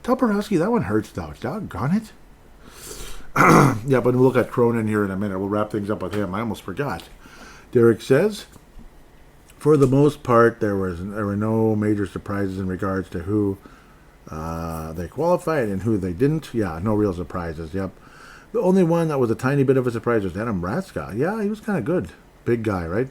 C: Toporowski, that one hurts though. Doggone it. Yeah, but we'll look at Cronin here in a minute. We'll wrap things up with him. I almost forgot. Derek says, for the most part, there were no major surprises in regards to who they qualified and who they didn't. Yeah, no real surprises. Yep. The only one that was a tiny bit of a surprise was Adam Raska. Yeah, he was kind of good. Big guy, right?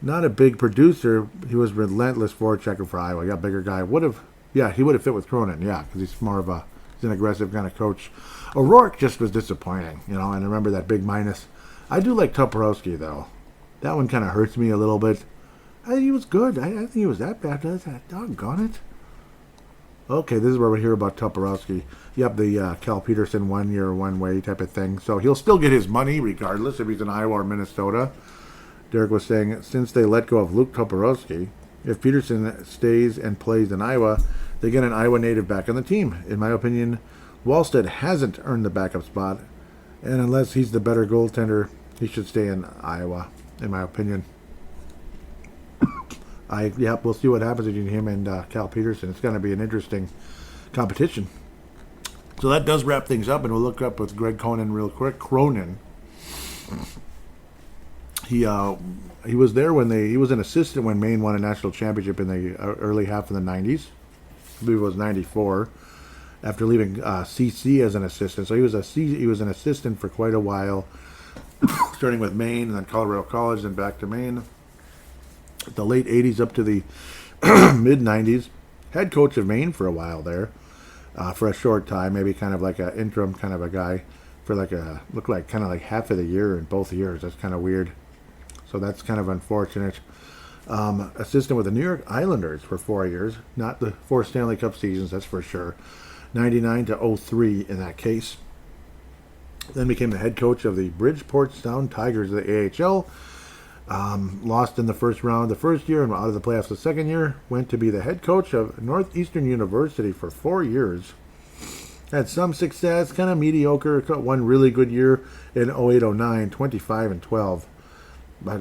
C: Not a big producer. He was relentless forechecker for Iowa. Yeah, bigger guy. He would have fit with Cronin. Yeah, because he's an aggressive kind of coach. O'Rourke just was disappointing, and I remember that big minus. I do like Toporowski, though. That one kind of hurts me a little bit. He was good. I think he was that bad. Doggone it. Okay, this is where we hear about Toporowski. Yep, the Cal Peterson 1 year, 1 way type of thing. So he'll still get his money regardless if he's in Iowa or Minnesota. Derek was saying, since they let go of Luke Toporowski, if Peterson stays and plays in Iowa, they get an Iowa native back on the team. In my opinion, Wallstedt hasn't earned the backup spot, and unless he's the better goaltender, he should stay in Iowa, in my opinion. We'll see what happens between him and Cal Peterson. It's going to be an interesting competition. So that does wrap things up, and we'll look up with Greg Cronin real quick. Cronin. He was there he was an assistant when Maine won a national championship in the early half of the 90s. I believe it was 94. After leaving CC as an assistant, so he was an assistant for quite a while, starting with Maine and then Colorado College, then back to Maine. The late 80s up to the mid 90s, head coach of Maine for a while there, for a short time, maybe kind of like an interim kind of a guy for looked like kind of like half of the year in both years. That's kind of weird. So that's kind of unfortunate. Assistant with the New York Islanders for 4 years, not the 4 Stanley Cup seasons, that's for sure. 99 to 03 in that case. Then became the head coach of the Bridgeport Sound Tigers of the AHL. Lost in the first round the first year and out of the playoffs the second year. Went to be the head coach of Northeastern University for 4 years. Had some success, kind of mediocre. One really good year in 08-09, 25-12. But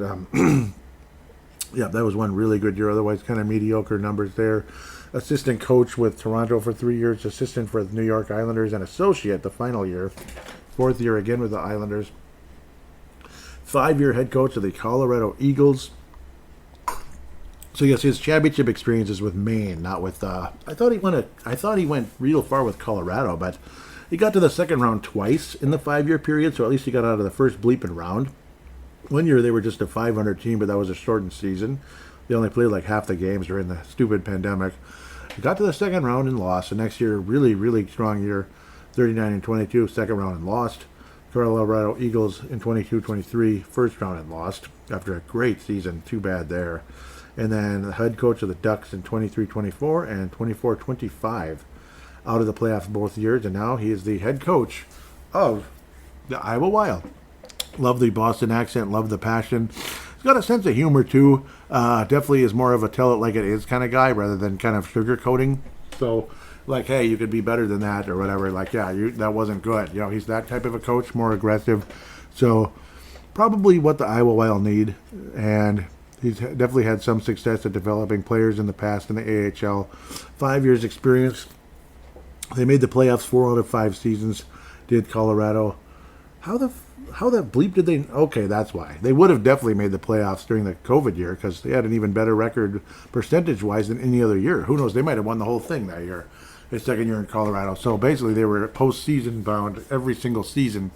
C: yeah, that was one really good year. Otherwise, kind of mediocre numbers there. Assistant coach with Toronto for 3 years. Assistant for the New York Islanders and associate the final year. 4th year again with the Islanders. 5-year head coach of the Colorado Eagles. So yes, his championship experience is with Maine, not with. I thought he went real far with Colorado, but he got to the second round twice in the 5-year period. So at least he got out of the first bleeping round. 1 year they were just a 500 team, but that was a shortened season. They only played like half the games during the stupid pandemic. He got to the second round and lost. The next year, really, really strong year. 39-22, second round and lost. Colorado Eagles in 22-23, first round and lost after a great season. Too bad there. And then the head coach of the Ducks in 23-24 and 24-25 out of the playoffs both years. And now he is the head coach of the Iowa Wild. Love the Boston accent, love the passion. He's got a sense of humor too. Definitely is more of a tell it like it is kind of guy rather than kind of sugarcoating. So, like, hey, you could be better than that or whatever. Like, yeah, that wasn't good. You know, he's that type of a coach, more aggressive. So, probably what the Iowa Wild need. And he's definitely had some success at developing players in the past in the AHL. 5 years experience. They made the playoffs 4 out of 5 seasons. Did Colorado. How the bleep did they? Okay, that's why. They would have definitely made the playoffs during the COVID year because they had an even better record percentage-wise than any other year. Who knows? They might have won the whole thing that year. Their second year in Colorado. So basically they were postseason bound every single season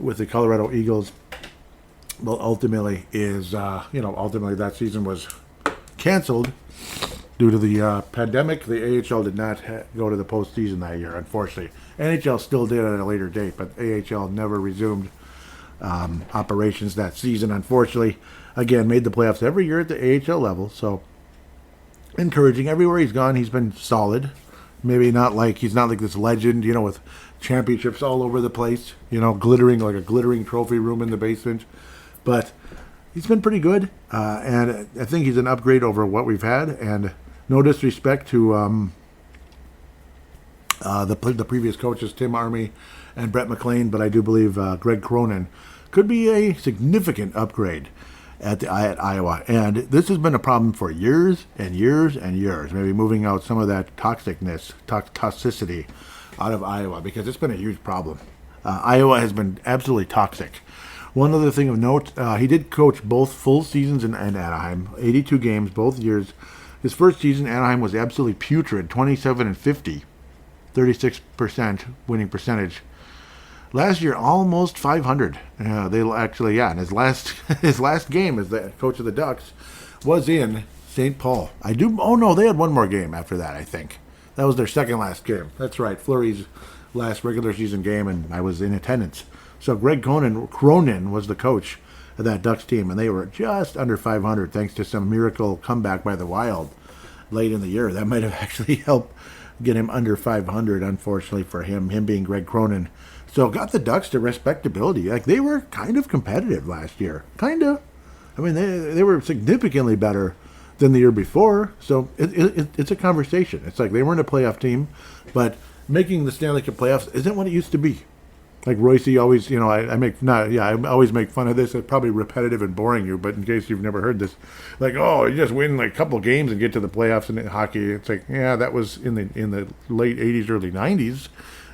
C: with the Colorado Eagles. Well, ultimately that season was canceled due to the pandemic. The AHL did not go to the postseason that year, unfortunately. NHL still did at a later date, but AHL never resumed operations that season, unfortunately. Again, made the playoffs every year at the AHL level, so encouraging. Everywhere he's gone, he's been solid. Maybe he's not like this legend, with championships all over the place, glittering like a glittering trophy room in the basement. But he's been pretty good, and I think he's an upgrade over what we've had. And no disrespect to the previous coaches, Tim Army and Brett McLean, but I do believe Greg Cronin could be a significant upgrade at Iowa. And this has been a problem for years and years and years, maybe moving out some of that toxicity out of Iowa, because it's been a huge problem. Iowa has been absolutely toxic. One other thing of note, he did coach both full seasons in Anaheim, 82 games both years. His first season, Anaheim was absolutely putrid, 27-50, 36% winning percentage. Last year, almost 500. They actually, and his last game as the coach of the Ducks was in St. Paul. They had one more game after that, I think. That was their second last game. That's right, Fleury's last regular season game, and I was in attendance. So Greg Cronin was the coach of that Ducks team, and they were just under 500 thanks to some miracle comeback by the Wild late in the year. That might have actually helped get him under 500, unfortunately for him being Greg Cronin. So got the Ducks to respectability. Like, they were kind of competitive last year. Kind of. I mean, they were significantly better than the year before. So it's a conversation. It's like they weren't a playoff team, but making the Stanley Cup playoffs isn't what it used to be. Like Royce always, I always make fun of this. It's probably repetitive and boring you, but in case you've never heard this, like, oh, you just win like a couple games and get to the playoffs in hockey. It's like, yeah, that was in the late 80s, early 90s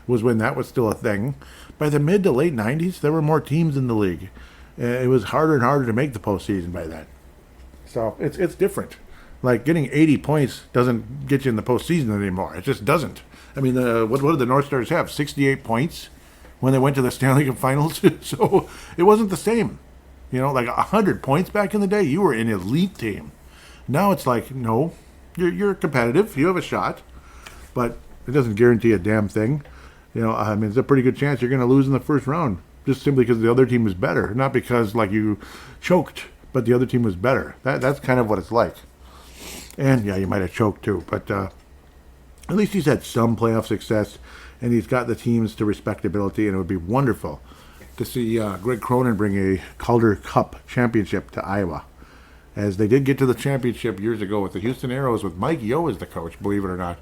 C: was when that was still a thing. By the mid to late 90s, there were more teams in the league. It was harder and harder to make the postseason by then. So it's different. Like, getting 80 points doesn't get you in the postseason anymore. It just doesn't. I mean, what did the North Stars have? 68 points when they went to the Stanley Cup Finals. So it wasn't the same. Like 100 points back in the day, you were an elite team. Now it's like, no, you're competitive. You have a shot, but it doesn't guarantee a damn thing. It's a pretty good chance you're going to lose in the first round just simply because the other team was better. Not because, like, you choked, but the other team was better. That's kind of what it's like. And, yeah, you might have choked too, but at least he's had some playoff success, and he's got the teams to respectability, and it would be wonderful to see Greg Cronin bring a Calder Cup championship to Iowa, as they did get to the championship years ago with the Houston Aeros with Mike Yeo as the coach, believe it or not.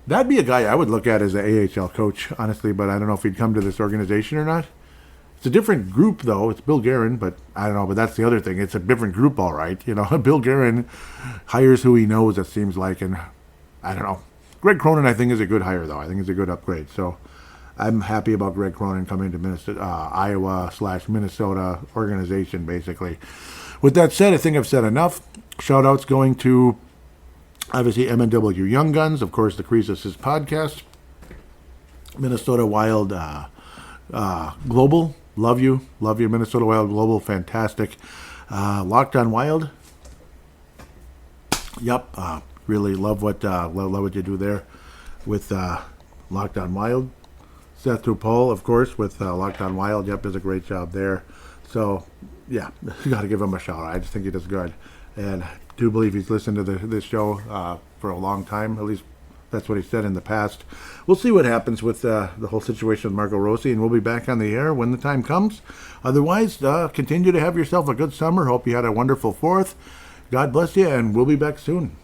C: That'd be a guy I would look at as an AHL coach, honestly, but I don't know if he'd come to this organization or not. It's a different group, though. It's Bill Guerin, but I don't know, but that's the other thing. It's a different group, all right. Bill Guerin hires who he knows, it seems like, and I don't know. Greg Cronin, I think, is a good hire, though. I think it's a good upgrade. So I'm happy about Greg Cronin coming to Iowa/Minnesota organization, basically. With that said, I think I've said enough. Shout-outs going to, obviously, MNW Young Guns, of course, the Creases podcast, Minnesota Wild Global, love you, Minnesota Wild Global, fantastic. Locked on Wild, yep, really love what you do there with Locked on Wild. Seth Rupol, of course, with Locked On Wild. Yep, does a great job there. So, yeah, you got to give him a shout out. I just think he does good. And I do believe he's listened to this show for a long time. At least that's what he said in the past. We'll see what happens with the whole situation with Marco Rossi, and we'll be back on the air when the time comes. Otherwise, continue to have yourself a good summer. Hope you had a wonderful 4th. God bless you, and we'll be back soon.